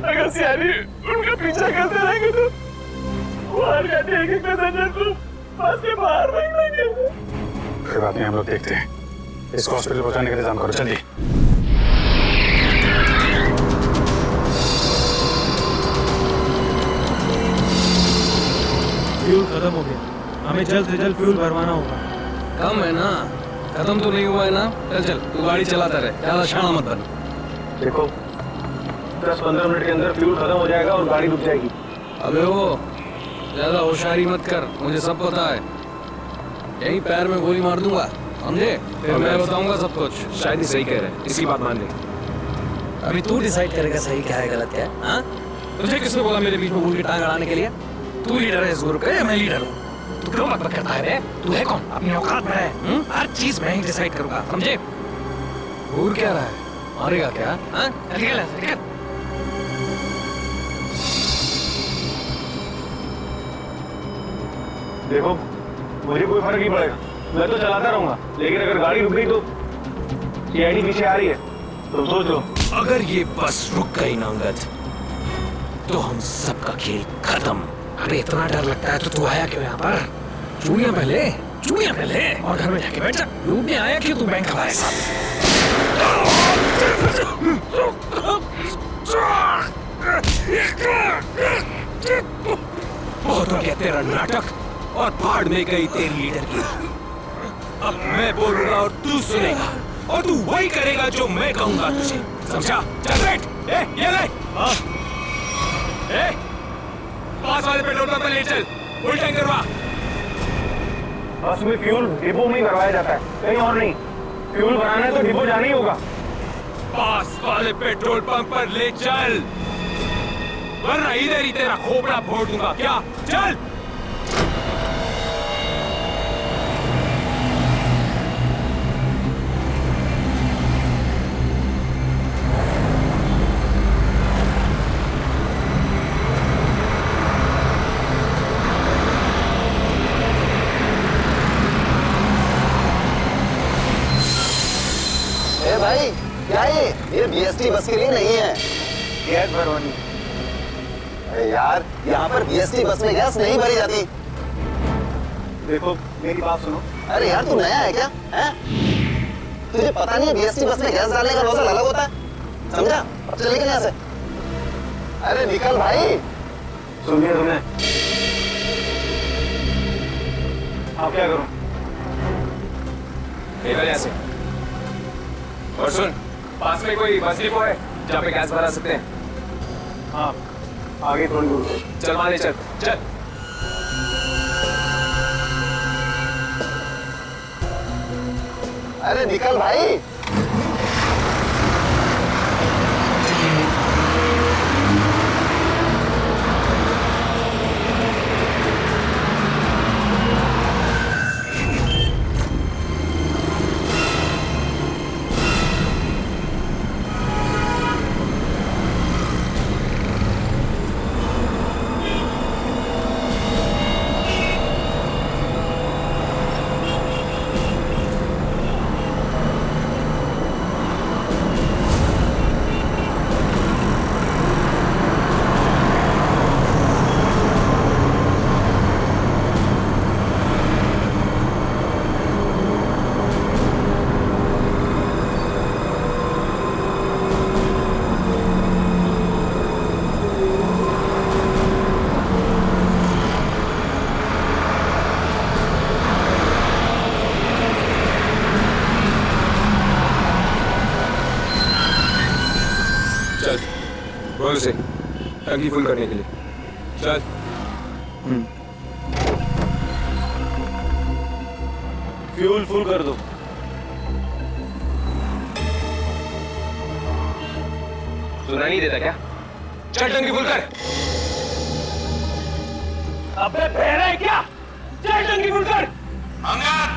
अगर सीआईडी उनका पीछा करते रहेंगे तो वो हर घंटे एक पैसेंजर को बस के बाहर फेंक देंगे। कोई बात नहीं, हम लोग देखते हैं। इसको हॉस्पिटल पहुंचाने का इंतजाम करो जल्दी। फ्यूल खत्म हो गया, हमें जल्द से जल्द फ्यूल भरवाना होगा। कम है ना, खत्म तो नहीं हुआ है ना। चल चल तू गाड़ी चलाता रहे, ज्यादा शाना मत बन। देखो 10-15 मिनट के अंदर फ्यूल खत्म हो जाएगा और गाड़ी रुक जाएगी। अबे वो ज्यादा होशियारी मत कर, मुझे सब पता है। यही पैर में गोली मार दूंगा, समझे? फिर मैं बताऊंगा सब कुछ। शायद ही सही कह रहे हैं, इसी बात मान ले। अभी तू डिसाइड करेगा सही क्या है गलत क्या है। हाँ? तुझे किसने बोला मेरे बीच में भूल की टांग अड़ाने के लिए? तू लीडर है इस ग्रुप का या मैं लीडर हूँ? तू क्यों बकबक करता है बे? तू है कौन? अपनी औकात में है। हर चीज मैं ही डिसाइड करूंगा, समझे? भूल क्या रहा है? मारेगा क्या? हाँ? निकल यहाँ से, निकल। देखो मुझे कोई फर्क नहीं पड़ेगा, मैं तो चलाता रहूंगा, लेकिन अगर गाड़ी रुक गई तो सीआईडी पीछे आ रही है, तुम सोच लो। अगर ये बस रुक गई ना अंगद, तो हम सबका खेल खत्म। अरे इतना डर लगता है तो तू आया क्यों यहाँ पर? चूड़ियां पहले और घर में जाके बैठ जा। लूटने आया क्यों तू बैंक हमारे साथ? बहुत हो गया तेरा नाटक और भाड़ में गई तेरी लीडर की। अब मैं बोलूंगा और तू सुनेगा और तू वही करेगा जो मैं कहूंगा तुझे, समझा? चल बैठ। ये ले। पास वाले पेट्रोल पंप पे ले चल, फुल टैंक करवा। बस में फ्यूल डिपो में ही भरवाया जाता है, कहीं और नहीं। फ्यूल भराना है तो डिपो जाना ही होगा। पास वाले पेट्रोल पंप पर ले चल, वरना इधर ही तेरा खोपड़ा फोड़ दूंगा। क्या? चल। भाई क्या ये बीएसटी बस के लिए नहीं है। गैस भरवानी। अरे यार यहाँ पर बीएसटी बस में गैस नहीं भरी जाती। देखो मेरी बात सुनो। अरे यार तू नया है क्या? है? तुझे पता नहीं है बीएसटी बस में गैस डालने का नोजल अलग होता है, समझा? अब चल निकल यहाँ से। अरे निकल भाई। सुन लिया तुमने? अब क्या करूं? निकल यहाँ से। और सुन, पास में कोई बस डिपो है जहाँ पे गैस भरा सकते हैं? हाँ, आगे थोड़ी दूर। चल मान ले, चल चल। अरे निकल भाई। बोल से टंकी फुल करने के लिए चल। फ्यूल फुल कर दो। सुना नहीं देता क्या? चल टंकी फुल कर। अबे बहरा है क्या? चल टंकी फुल कर। अंगद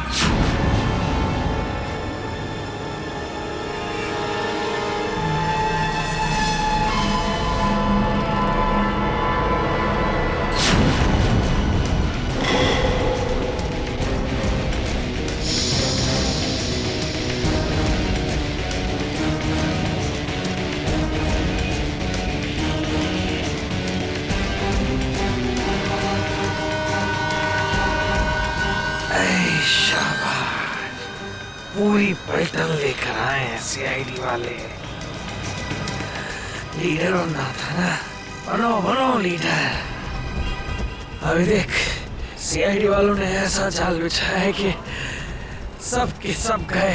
पूरी पलटन लेकर आए हैं सीआईडी वाले। लीडर बनना था ना, बनो बनो लीडर। अभी देख सीआईडी वालों ने ऐसा जाल बिछाया है कि सब के सब गए।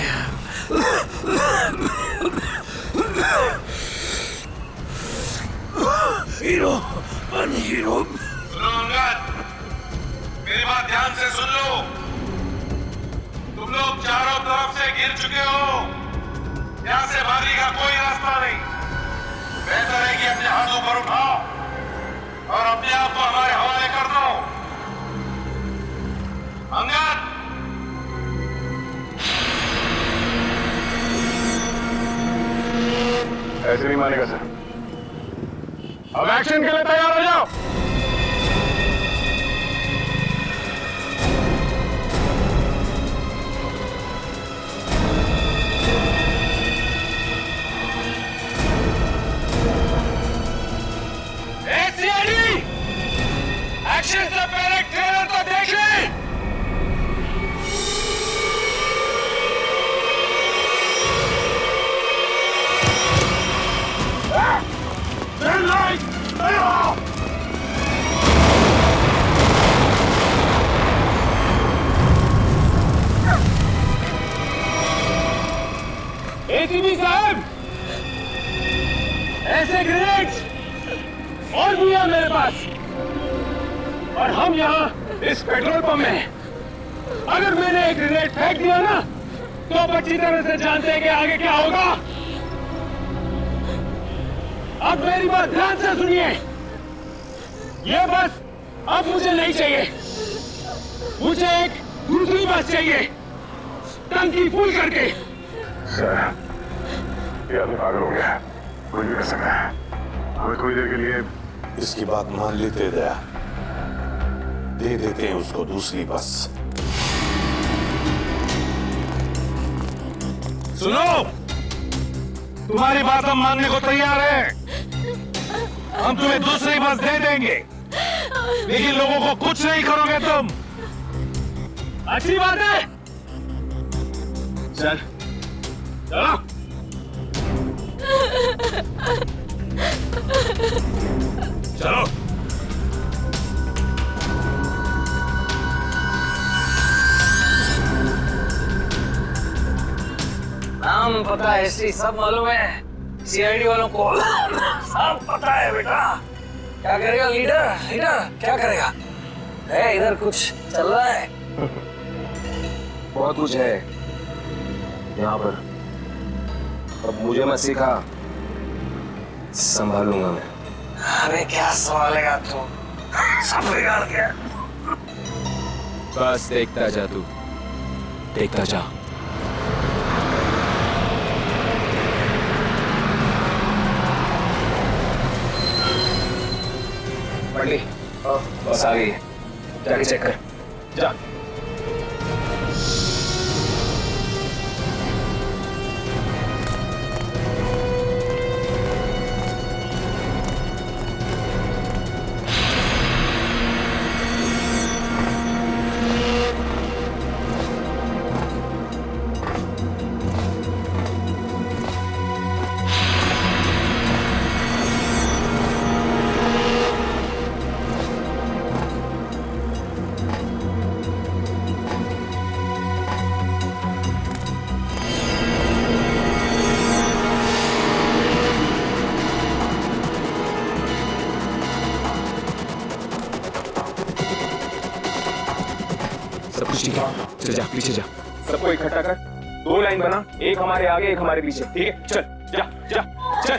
हीरो बन हीरो। सुनो अंगद, मेरी बात ध्यान से सुन लो। तुम लोग चारों तरफ से घिर चुके हो, यहां से भागने का कोई रास्ता नहीं। बेहतर है कि अपने हाथ ऊपर उठाओ और अपने आप को हमारे हवाले कर दो। अंगद, ऐसे नहीं मानेगा सर। अब एक्शन के लिए तैयार हो जाओ। एक्शन से पहले ट्रेलर तो देख ले। एसीपी साहब, ऐसे ग्रेनेड्स और भी है मेरे पास, और हम यहाँ इस पेट्रोल पंप में हैं। अगर मैंने एक ग्रेनेड फेंक दिया ना, तो आप अच्छी तरह से जानते हैं कि आगे क्या होगा। अब मेरी बात ध्यान से सुनिए। ये बस अब मुझे नहीं चाहिए, मुझे एक दूसरी बस चाहिए, टंकी फुल करके। सर, ये आदमी पागल हो गया, कुछ भी कर सकता है। हमें थोड़ी देर के लिए इसकी बात मान लेते दया, दे देते हैं उसको दूसरी बस। सुनो, तुम्हारी बात हम मानने को तैयार हैं। हम तुम्हें दूसरी बस दे देंगे, लेकिन लोगों को कुछ नहीं करोगे तुम। अच्छी बात है? चल चलो। चलो। नाम पता हिस्ट्री सब मालूम है सीआईडी वालों को। सब पता है बेटा। क्या करेगा लीडर? लीडर क्या करेगा? है इधर कुछ चल रहा है? बहुत कुछ है यहाँ पर। अब मुझे मत सिखा, संभालूंगा मैं। अरे क्या संभालेगा तू? सब बिगाड़ गया। बस देखता जा तू, देखता जा। पंडी, बस आ गई है, जाके चेक कर। जा। ठीक है, चल जा, पीछे जा। सबको इकट्ठा कर, 2 लाइन बना, एक हमारे आगे एक हमारे पीछे, ठीक है? चल जा जा चल।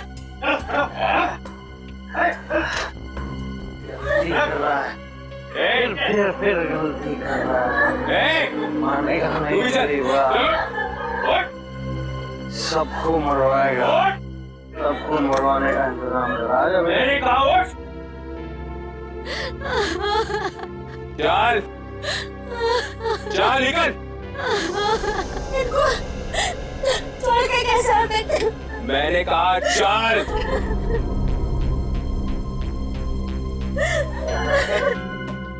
फिर गलती कर रहा है। मानेगा नहीं करेगा। सबको मरवाएगा, सबको मरवाने का इंतजाम करा। मेरी कहा चल चल निकल। इनको छोड़ के कैसे आ सकते? मैंने कहा चल।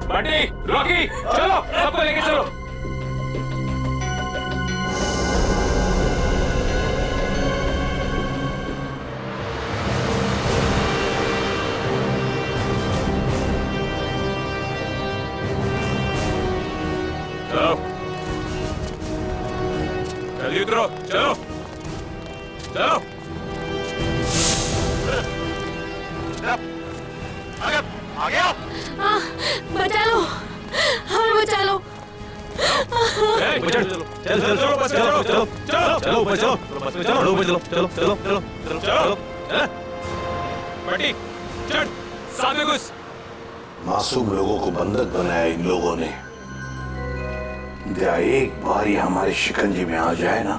बंटी, रॉकी, चलो सबको लेके चलो। उतरो, चलो चलो। आगे आओ। बचा लो, हमें बचा लो। चलो चलो चलो बस चलो चलो चलो चलो बस चलो बस में चलो चलो चलो चलो चलो चलो बटी चढ़ साथ में घुस। मासूम लोगों को बंधक बनाया इन लोगों ने। या एक बार ही हमारे शिकंजे में आ जाए ना,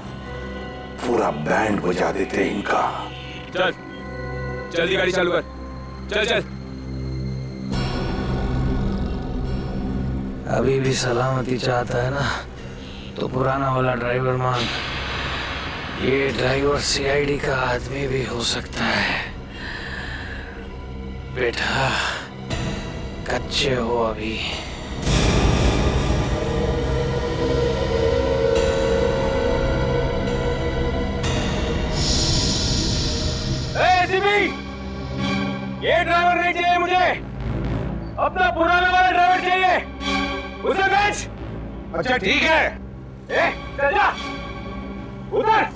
पूरा बैंड बजा देते इनका। चल जल्दी गाड़ी चालू कर, चल चल। अभी भी सलामती चाहता है ना तो पुराना वाला ड्राइवर मांग। ये ड्राइवर सीआईडी का आदमी भी हो सकता है। बेटा कच्चे हो अभी। ये ड्राइवर नहीं चाहिए मुझे, अपना पुराना वाला ड्राइवर चाहिए। उसे बेच। अच्छा ठीक है, चल जा उधर।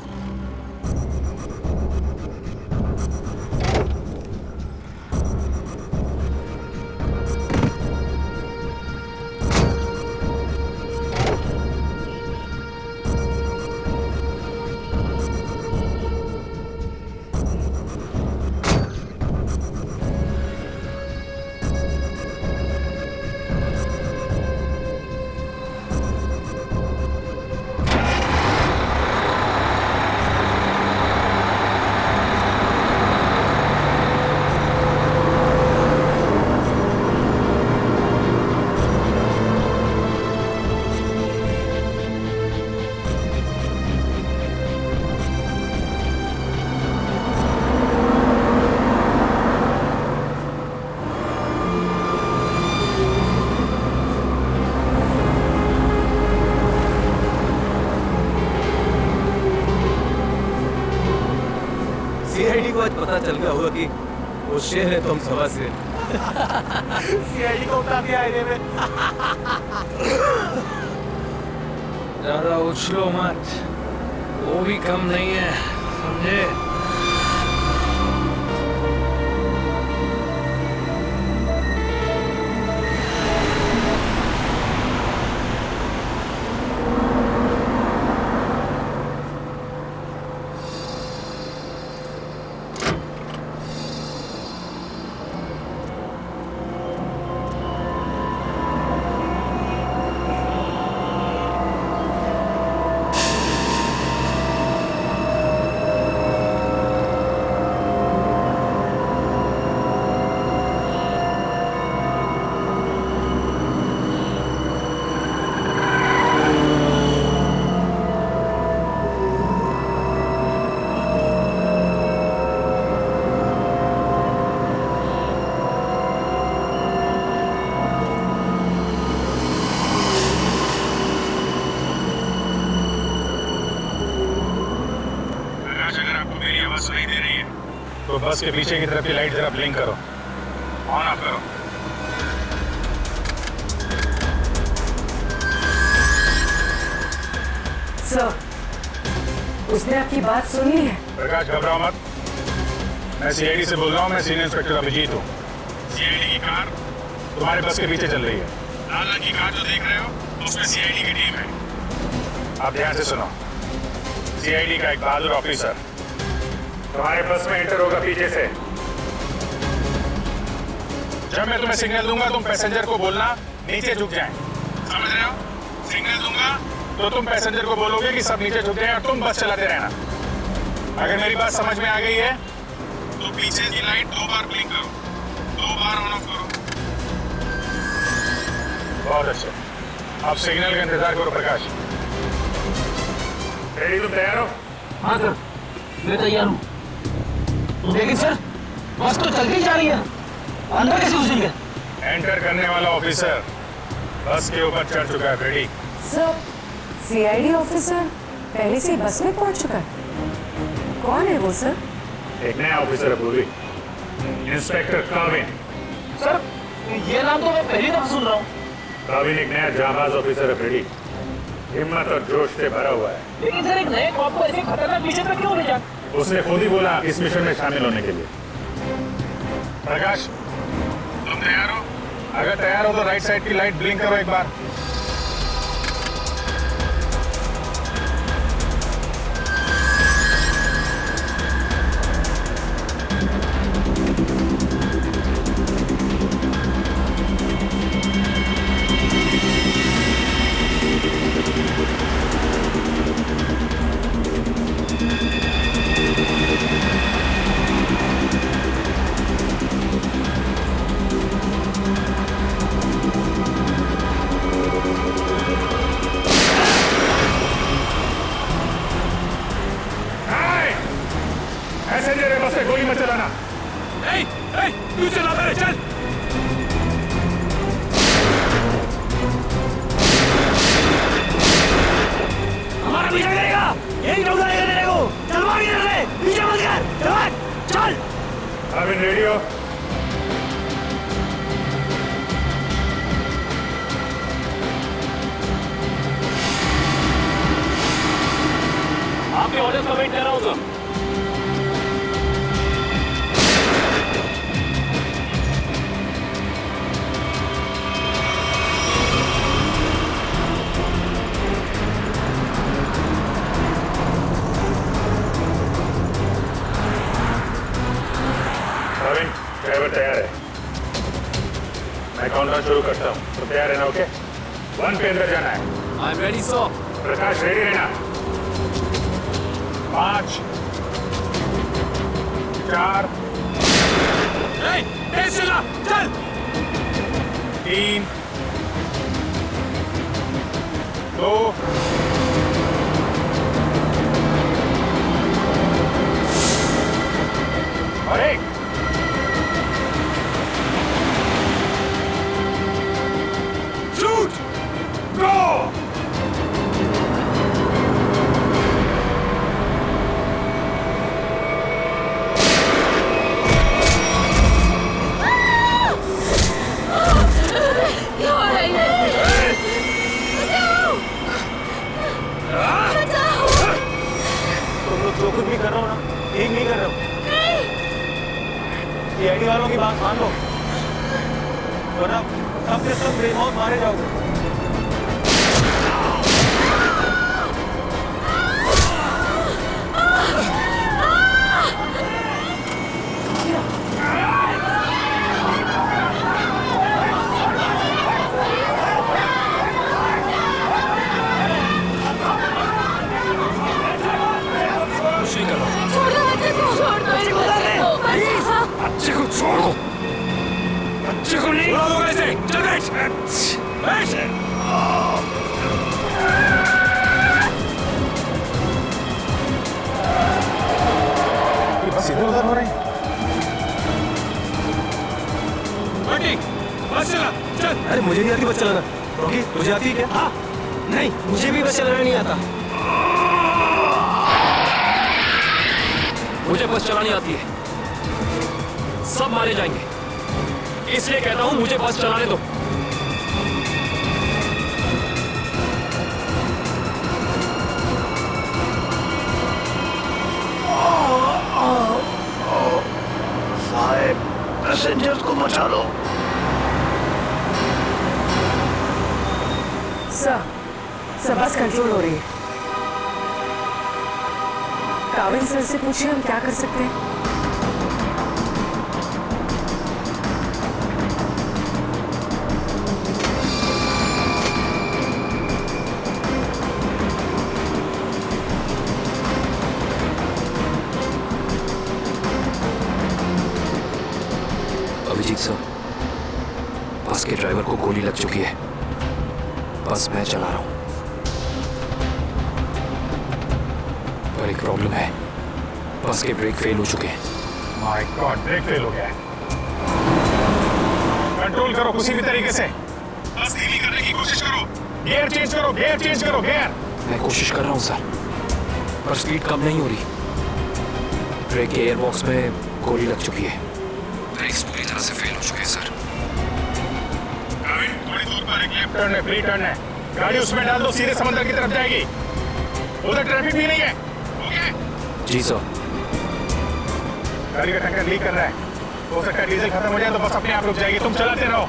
सीआईडी को आज पता चल गया होगा कि वो शेर है तो हम सवा शेर। सीआईडी को उठा दिया आईने में। ज्यादा उछलो मत, वो भी कम नहीं है, समझे? तो बस के पीछे की तरफ की लाइट जरा ब्लिंक करो, ऑन ऑफ करो। सर, उसने आपकी बात सुनी है? प्रकाश घबराओ मत, मैं सीआईडी से बोल रहा हूँ। मैं सीनियर इंस्पेक्टर अभिजीत हूँ। सीआईडी की कार तुम्हारे बस के पीछे चल रही है। लाल रंग की कार जो देख रहे हो उसमें सीआईडी की टीम है। आप ध्यान से सुनो, सीआईडी का एक बहादुर ऑफिसर तुम्हारे बस में एंटर होगा पीछे से। जब मैं तुम्हें सिग्नल दूंगा तुम पैसेंजर को बोलना नीचे झुक जाएं। समझ रहे हो? सिग्नल दूंगा तो तुम पैसेंजर को बोलोगे कि सब नीचे झुक जाएं और तुम बस चलाते रहना। अगर मेरी बात समझ में आ गई है तो पीछे की लाइट 2 बार ब्लिंक करो, 2 बार ऑन ऑफ करो। बहुत अच्छा, अब सिग्नल का इंतजार करो। प्रकाश रेडी? तुम तैयार हो? हाँ सर, मैं तैयार हूँ। लेकिन सर बस तो चल ही जा रही है, अंदर कैसे घुसेंगे? एंटर करने वाला ऑफिसर बस के ऊपर चढ़ चुका है। रेडी? सर, सीआईडी ऑफिसर पहले से बस में पहुंच चुका है। कौन है वो सर? एक नया ऑफिसर है पूरी, इंस्पेक्टर काविन। सर ये नाम तो मैं पहली दफा सुन रहा हूँ। काविन एक नया जाबाज ऑफिसर है। रेडी? हिम्मत और जोश से भरा हुआ है। लेकिन सर एक नए कॉप को ऐसे खतरनाक मिशन में क्यों भेजा? उसने खुद ही बोला इस मिशन में शामिल होने के लिए। प्रकाश, तुम तैयार हो? अगर तैयार हो तो राइट साइड की लाइट ब्लिंक करो एक बार। पैसेंजर है, बस से गोली मत चलाना। तू चलाता है, चल। हमारा पीछा करेगा, यही ठोका देगा तेरे को। चल भाग इधर से, पीछे मत कर, चल चल। अब इन रेडियो आपके ऑर्डर्स का वेट कर रहा हूँ सर। ड्राइवर तैयार है। मैं काउंटडाउन शुरू करता हूँ, तो तैयार है ना? ओके, 1 पे अंदर जाना है। I am ready sir. Prakash ready रहना। 5 4 तेज चला, चल। 3 2 और 1। शूट, गो। जो कुछ भी कर रहा हूँ ना, ठीक नहीं कर रहा हूँ। सीआईडी वालों की बात मान लो, वरना सब के सब बेमौत मारे जाओगे। बच्चे को छोड़ो, बच्चे को नहीं बुला दो ऐसे। चल बैठ, बैठ। बस इधर उधर हो रहे हैं। बस चला, चल। अरे मुझे नहीं आती बस चलाना। रॉकी, तुझे आती है क्या? हाँ। नहीं, मुझे भी बस चलाना नहीं आता। मुझे बस चलानी आती है। सब मारे जाएंगे, इसलिए कहता हूं मुझे बस चलाने दो। साहब, पैसेंजर्स को बचा लो। सर बस कंट्रोल हो रही है। काबिल सर से पूछिए हम क्या कर सकते हैं। अभिजीत सर, बस के ड्राइवर को गोली लग चुकी है। बस मैं चला रहा हूं, पर एक प्रॉब्लम है। बस के ब्रेक फेल हो चुके हैं। माय गॉड, ब्रेक फेल हो गया है। कंट्रोल करो किसी भी तरीके से। बस धीमी करने की कोशिश करो। गियर चेंज करो, गियर चेंज करो, गियर। मैं कोशिश कर रहा हूं सर, पर स्पीड कम नहीं हो रही। ब्रेक के एयरबॉक्स में गोली लग चुकी है। ब्रेक्स पूरी तरह से फेल हो चुके हैं सर। थोड़ी दूर पर एक लेफ्ट टर्न है, फ्री टर्न है। गाड़ी उसमें डाल दो, सीधे समंदर की तरफ जाएगी। उधर ट्रैफिक भी नहीं है। ओके? जी सर। गाड़ी का टैंकर लीक कर रहा है, हो सकता है डीजल खत्म हो जाए तो बस अपने आप रुक जाएगी। तुम चलाते रहो।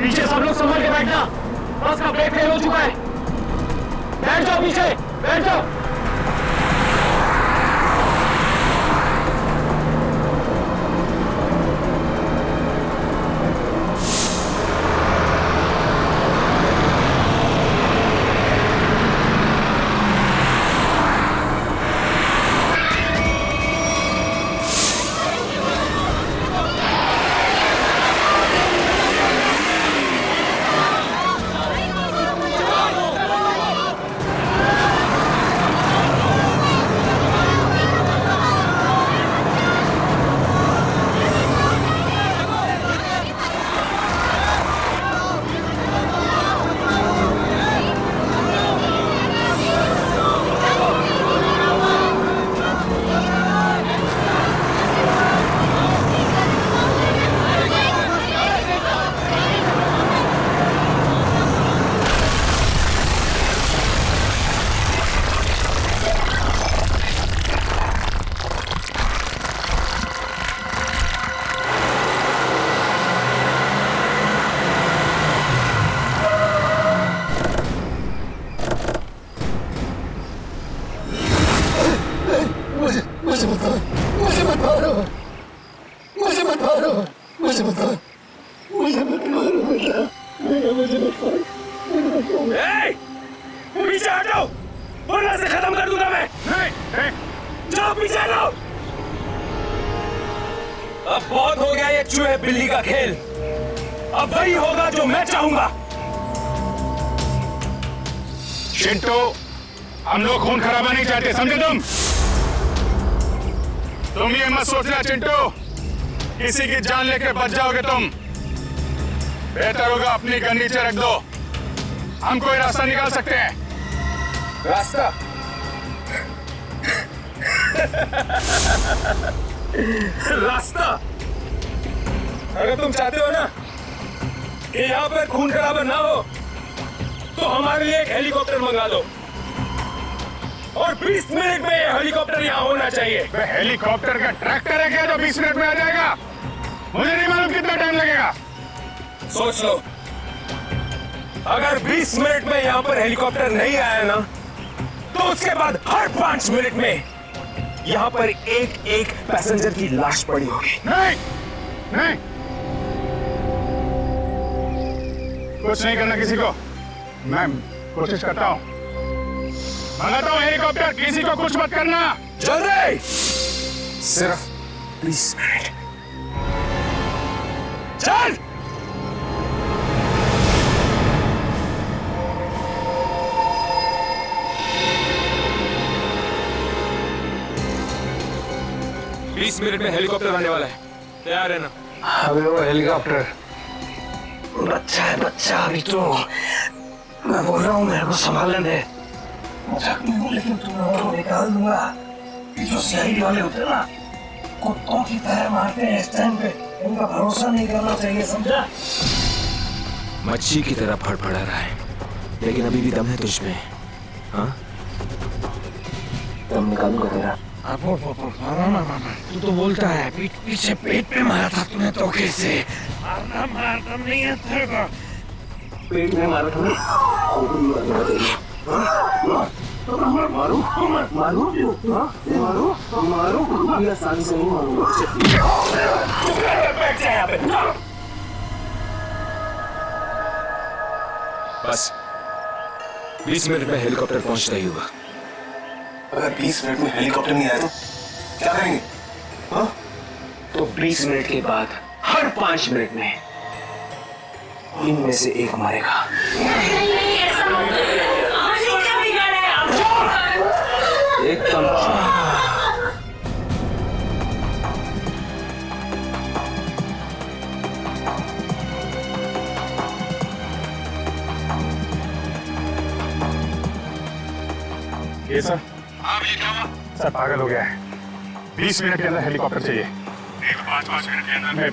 पीछे सब लोग संभल के बैठना, बस का ब्रेक फेल हो चुका है। बैठ जाओ पीछे, बैठ जाओ। पीछे हटो, वरना से खत्म कर दूंगा मैं। नहीं, जाओ पीछे हटो। अब बहुत हो गया ये चूहे बिल्ली का खेल। अब वही होगा जो मैं चाहूंगा। चिंटू, हम लोग खून खराबा नहीं चाहते, समझे तुम? तुम ये मत सोचना चिंटू, किसी की जान लेके बच जाओगे तुम। बेहतर होगा अपनी गन नीचे रख दो, हम कोई रास्ता निकाल सकते हैं। रास्ता? रास्ता? अगर तुम चाहते हो ना कि यहाँ पर खून खराबा ना हो, तो हमारे लिए एक हेलीकॉप्टर मंगा दो। और 20 मिनट में ये हेलीकॉप्टर यहाँ होना चाहिए। हेलीकॉप्टर का ट्रैक्टर है क्या जो 20 मिनट में आ जाएगा? मुझे नहीं मालूम कितना टाइम लगेगा। सोच लो, अगर 20 मिनट में यहाँ पर हेलीकॉप्टर नहीं आया ना, तो उसके बाद हर 5 मिनट में यहाँ पर एक एक पैसेंजर की लाश पड़ी होगी। नहीं, नहीं, कुछ नहीं करना किसी को। मैं कोशिश करता हूँ, मंगाता हूँ हेलीकॉप्टर, किसी को कुछ मत करना। जल्दी, सिर्फ 20 मिनट। चल। बीस मिनट में हेलीकॉप्टर आने वाला है, तैयार है ना? अबे वो हेलीकॉप्टर बच्चा है, बच्चा। अभी तो मैं बोल रहा हूँ मेरे को संभालने दे। मजाक नहीं हूँ, लेकिन तुम्हें निकाल दूंगा। जो सीआईडी वाले होते हैं ना, कुत्तों की तरह मारते हैं इस टाइम पे। उनका भरोसा नहीं करना चाहिए, समझा? मच्छी की तरह फड़फड़ा रहा है, लेकिन अभी भी दम है तुझमें। हाँ, दम निकालूंगा तेरा। तू तो बोलता है पीठ पीछे पेट पे मारा था तूने धोखे से। मारना मारता नहीं है तेरे को। पेट में मारा था ना, मारू मारू मारू मारू ये आसानी से नहीं मारूंगा। बैठ जा यहाँ पे। बस 20 मिनट में हेलीकॉप्टर पहुंचता ही होगा। अगर 20 मिनट में हेलीकॉप्टर नहीं आया तो क्या करेंगे? हाँ? 20 मिनट के बाद हर 5 मिनट में इनमें से एक मरेगा। एकदम ये सर। सर पागल हो गया है। 20 मिनट के अंदर हेलीकॉप्टर चाहिए। नहीं तो 5 मिनट के अंदर में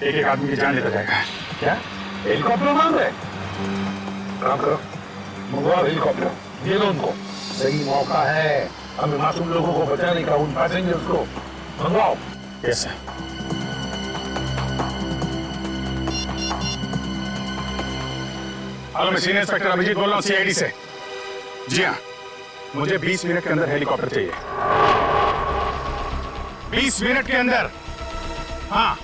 एक आदमी की जान लेता जाएगा। क्या हेलीकॉप्टर मांग रहे? काम करो, मंगवाओ हेलीकॉप्टर, दे दो उनको। सही मौका है हमें मासूम लोगों को बचाने का, उन पासेंगे उसको। मंगवाओ। Yes sir. हेलो, मैं सीनियर इंस्पेक्टर अभिजीत बोल रहा हूँ CID से। जी हाँ, मुझे 20 मिनट के अंदर हेलीकॉप्टर चाहिए। 20 मिनट के अंदर। हाँ।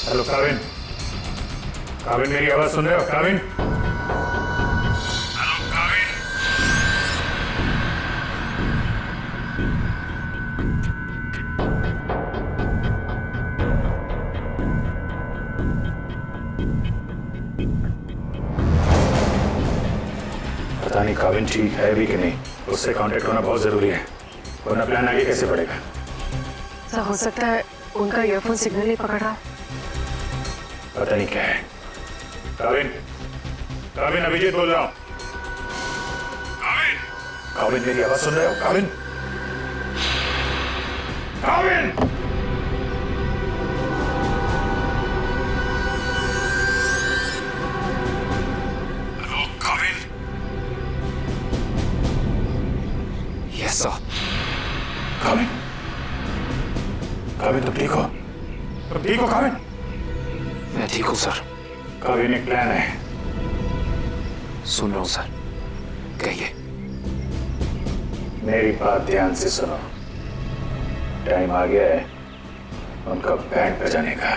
हेलो काविन, काविन मेरी आवाज सुन रहे हो? काविन, हेलो काविन। पता नहीं काविन ठीक है भी कि नहीं, उससे कांटेक्ट होना बहुत जरूरी है, वरना प्लान आगे कैसे बढ़ेगा। सर हो सकता है उनका ईयरफोन सिग्नल ही पकड़ रहा। पता नहीं क्या है। काविन, काविन अभिजीत बोल रहा हूं। काविन, काविन मेरी आवाज सुन रहे हो? Kavin, Kavin. Hello Kavin. Yes sir. Kavin, Kavin तुम ठीक हो? तुम ठीक हो काविन? मैं ठीक हूं सर। काविन एक प्लान है। सुन रहा हूं सर, कहिए। मेरी बात ध्यान से सुनो। टाइम आ गया है उनका बैंड बजाने का।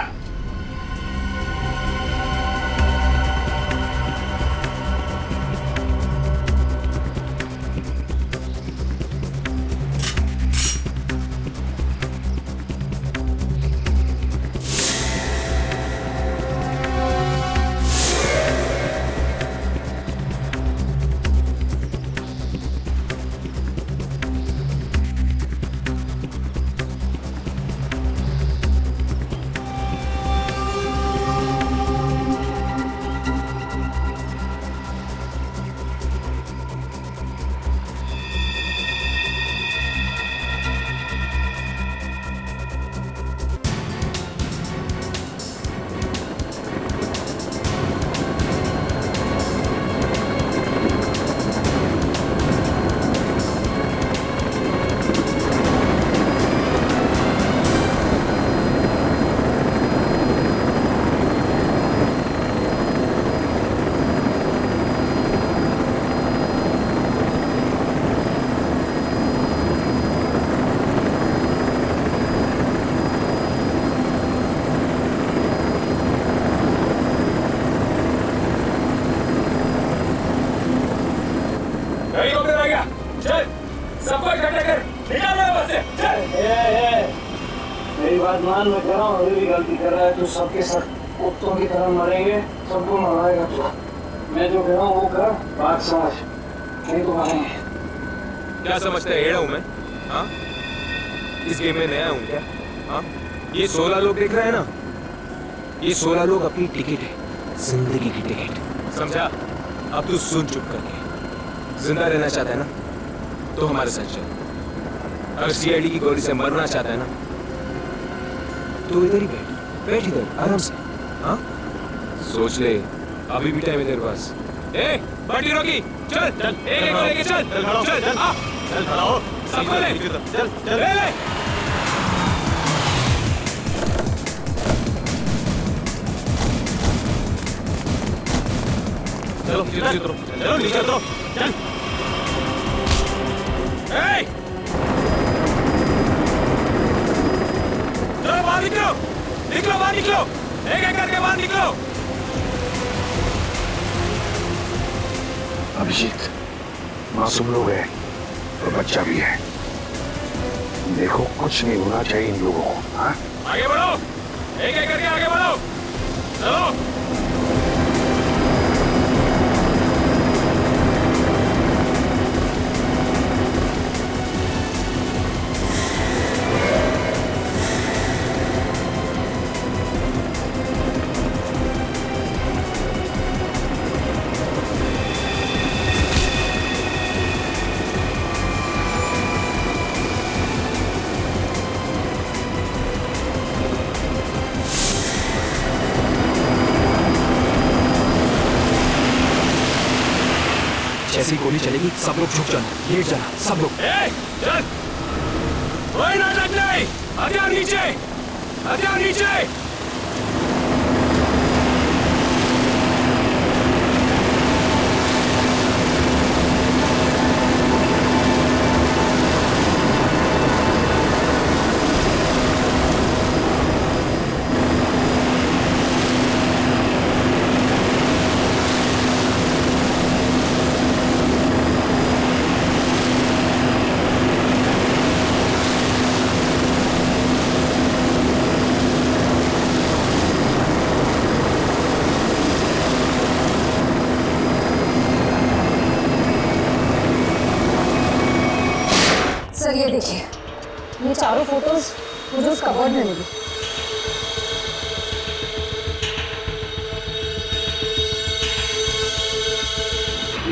मेरी बात मान, मैं कह रहा हूँ अभी भी गलती कर रहा है तो सबके सब कुत्तों की तरह मरेंगे, सबको मरवाएगा तू। मैं जो कह रहा हूँ वो कर, बात समझ, नहीं तो मरेंगे। क्या समझते हैं हेड़ा हूँ मैं? हाँ, इस गेम में नया हूँ क्या? हाँ, ये 16 लोग देख रहे हैं ना, ये 16 लोग अपनी टिकट है, जिंदगी की टिकट, समझा? अब तू सुन चुप करके। जिंदा रहना चाहता है ना तो हमारे साथ चल। अगर CID की गोली से मरना चाहता है ना तो इधर ही बैठ इधर आराम से। हाँ, सोच ले, अभी भी टाइम है तेरे पास। ए, पार्टी रोकी, चल चल, एक को लेके चल, चल चल, आ, चल खड़ा हो, सबको ले, चल चल, ले। चलो नीचे उतरो, चलो नीचे उतरो, चल। चलो बाहर निकलो, निकलो बाहर निकलो, एक एक करके बाहर निकलो। अभिजीत, मासूम लोग हैं और बच्चा भी है, देखो कुछ नहीं होना चाहिए इन लोगों को। हाँ? आगे बढ़ो, एक एक करके आगे बढ़ो, चलो। जैसी गोली चलेगी सब लोग झुक जाना, लेट जाना सब लोग। चल, कोई नाटक नहीं, हथियार नीचे, हथियार नीचे। सर ये देखिए, ये चारों फोटोज मुझे उस कबर्ड में मिली।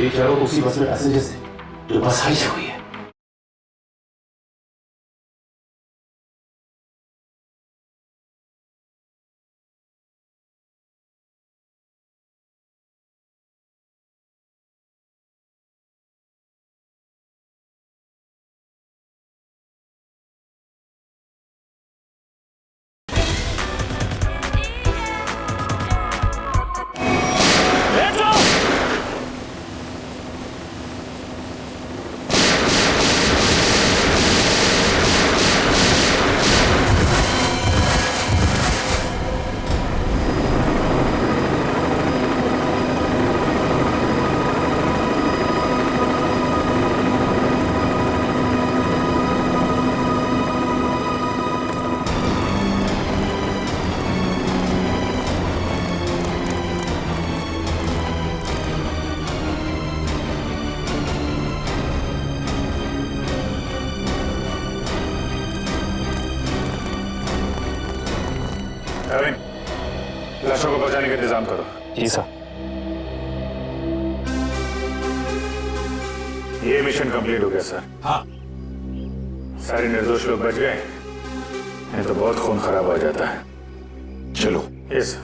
ये चारों उसी बस में पैसेंजर्स थे जो बस हाईजैक हुई है। लाशों को बचाने का इंतजाम करो। जी सर। ये मिशन कंप्लीट हो गया सर। हाँ। सारे निर्दोष लोग बच गए, नहीं तो बहुत खून खराब हो जाता है। चलो। यस।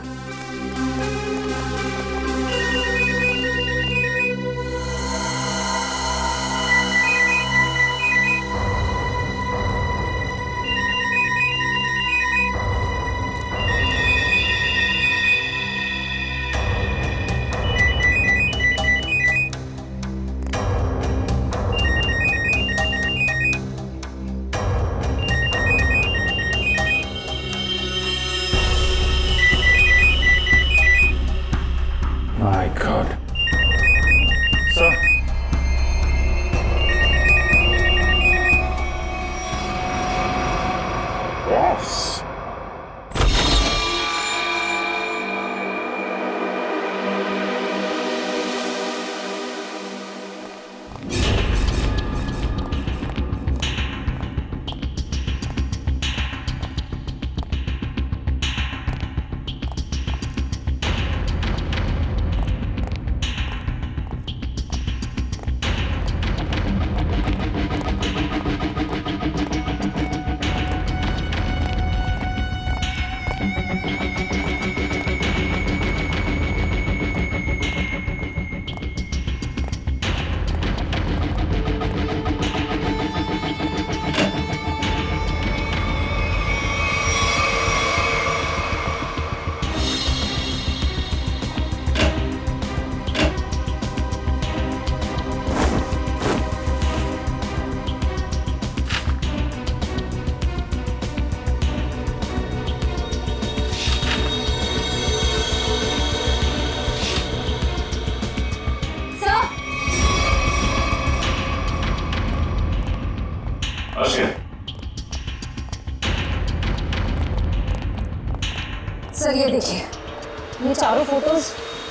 देखिए, ये चारों फोटोज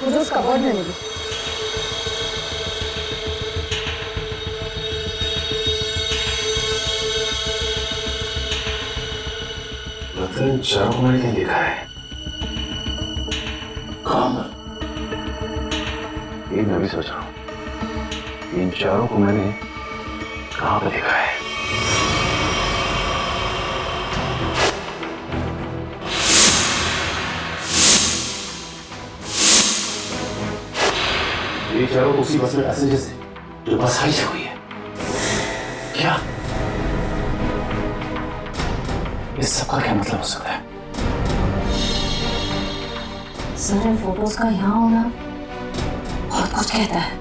मुझे उस कबर्ड में मिली। लगता है इन चारों को मैंने कहीं देखा है। कहाँ? ये मैं भी सोच रहा हूँ, इन चारों को मैंने कहाँ पे देखा है? ये चारों तो उसी बस में पैसेंजर्स थे जो बस हाईजैक हुई है। क्या इस सबका क्या मतलब हो सकता है? सर, इन फोटोज का यहाँ होना बहुत कुछ कहता है।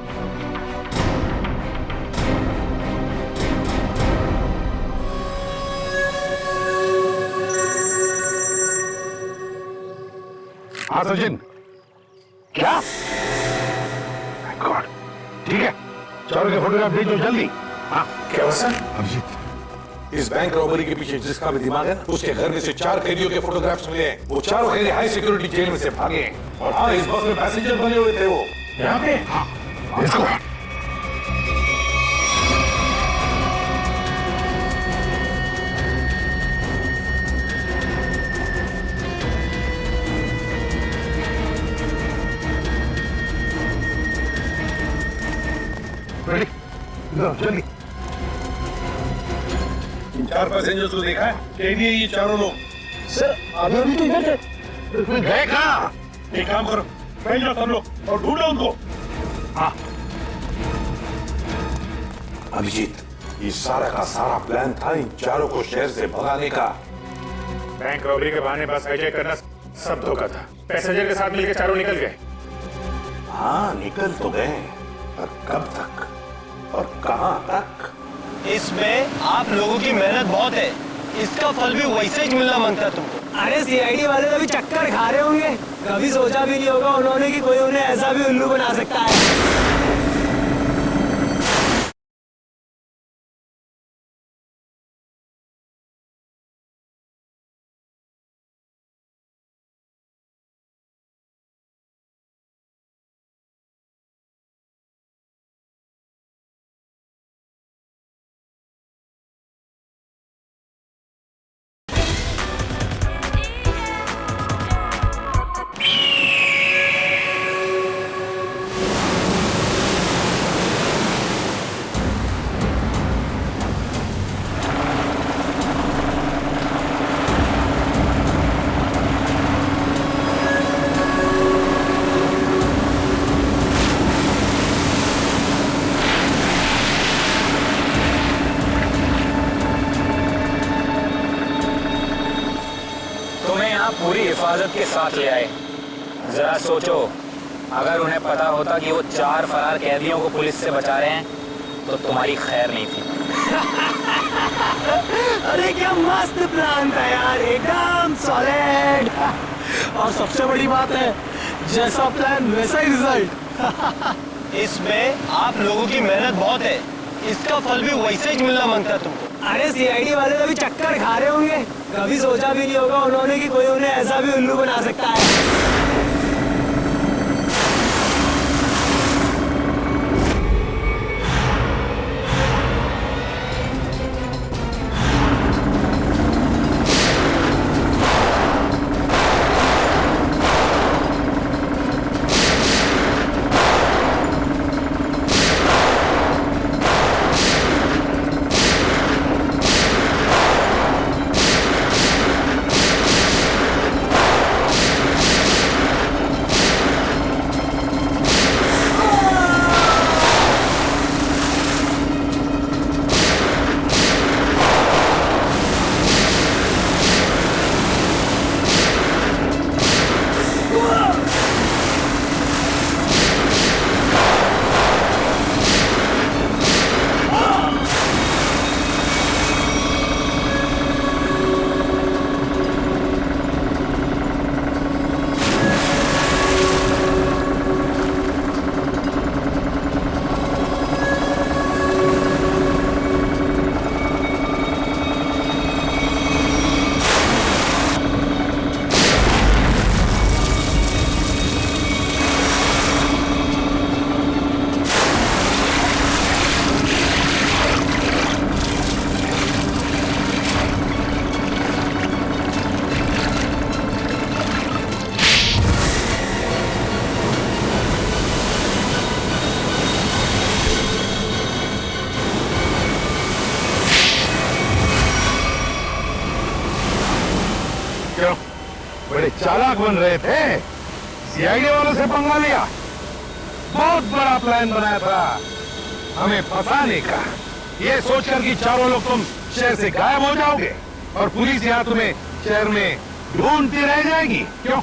हाँ सचिन, क्या? गॉड, ठीक है, चारों के फोटोग्राफ भेजो जल्दी। हाँ क्या हुआ सर? अभिजीत, इस बैंक रॉबरी के पीछे जिसका भी दिमाग है ना, उसके घर में से 4 कैदियों के फोटोग्राफ्स मिले हैं। वो चारों कैदी हाई सिक्योरिटी जेल में से भागे हैं। और हाँ, इस बस में पैसेंजर बने हुए थे वो। यहाँ पे? हाँ, इसको। रेडी? जल्दी। इन 4 पैसेंजर्स को देखा है? कैदी है ये चारों लोग। सर, अभी तो इधर थे। गए कहाँ? एक काम करो, फैल जाओ सब लोग और ढूंढो उनको। हाँ। अभिजीत, ये सारा का सारा प्लान था इन चारों को शहर से भगाने का। बैंक रॉबरी के बहाने बस हाईजैक करना सब धोखा था। पैसेंजर के साथ मिलकर चारों निकल गए। हाँ, निकल तो गए, पर कब तक और कहां तक? इसमें आप लोगों की मेहनत बहुत है, इसका फल भी वैसे ही मिलना मांगता तुमको। अरे सीआईडी वाले तो भी चक्कर खा रहे होंगे। कभी सोचा भी नहीं होगा उन्होंने कि कोई उन्हें ऐसा भी उल्लू बना सकता है। पूरी हिफाजत के साथ ले आए। जरा सोचो, अगर उन्हें पता होता कि वो 4 फरार कैदियों को पुलिस से बचा रहे हैं तो तुम्हारी खैर नहीं थी। अरे क्या मस्त प्लान था यार, एकदम सॉलिड। और सबसे बड़ी बात है, जैसा प्लान वैसा ही रिजल्ट। इसमें आप लोगों की मेहनत बहुत है, इसका फल भी वैसे ही मिलना मांगता तुमको। अरे सीआईडी वाले तो भी चक्कर खा रहे होंगे। कभी सोचा भी नहीं होगा उन्होंने कि कोई उन्हें ऐसा भी उल्लू बना सकता है। नायक बन रहे थे, सीआईडी वालों से पंगा लिया। बहुत बड़ा प्लान बनाया था हमें फंसाने का, ये सोचकर कि चारों लोग तुम शहर से गायब हो जाओगे और पुलिस यहाँ तुम्हें शहर में ढूंढती रह जाएगी। क्यों?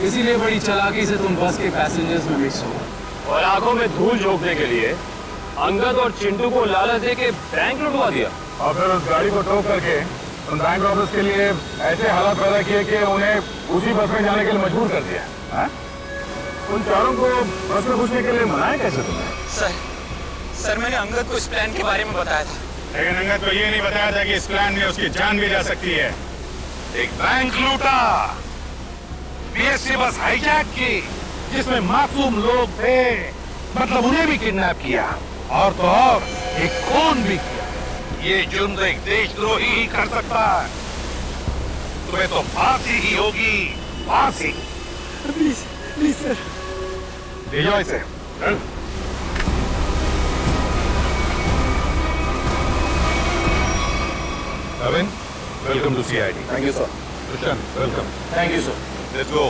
इसीलिए बड़ी चालाकी से तुम बस के पैसेंजर्स में मिक्स हो और आंखों में धूल झोंकने के लिए अंगद और चिंटू को लालच देके बैंक लुटवा दिया और फिर उस गाड़ी को टो करके उन बैंक ऑफिस के लिए ऐसे हालात पैदा किए कि उन्हें उसी बस में जाने के लिए मजबूर कर दिया। हाँ? उन चारों को बस में घुसने के लिए मनाया कैसे तुमने? सर मैंने अंगद को इस प्लान के बारे में बताया था, लेकिन अंगद को ये नहीं बताया था कि इस प्लान में उसकी जान भी जा सकती है। एक बैंक लूटा, बीएसटी बस हाईजैक की जिसमें मासूम लोग थे, मतलब उन्हें भी किडनैप किया और तो और एक खून भी किया। ये जुर्म तो एक देशद्रोही ही कर सकता है। तुम्हें तो फांसी ही होगी, फांसी। प्लीज प्लीज सर, ले जाओ इसे। चल। Navin, welcome to CID. Thank you, sir. Krishan, welcome. Thank you, sir. Let's go.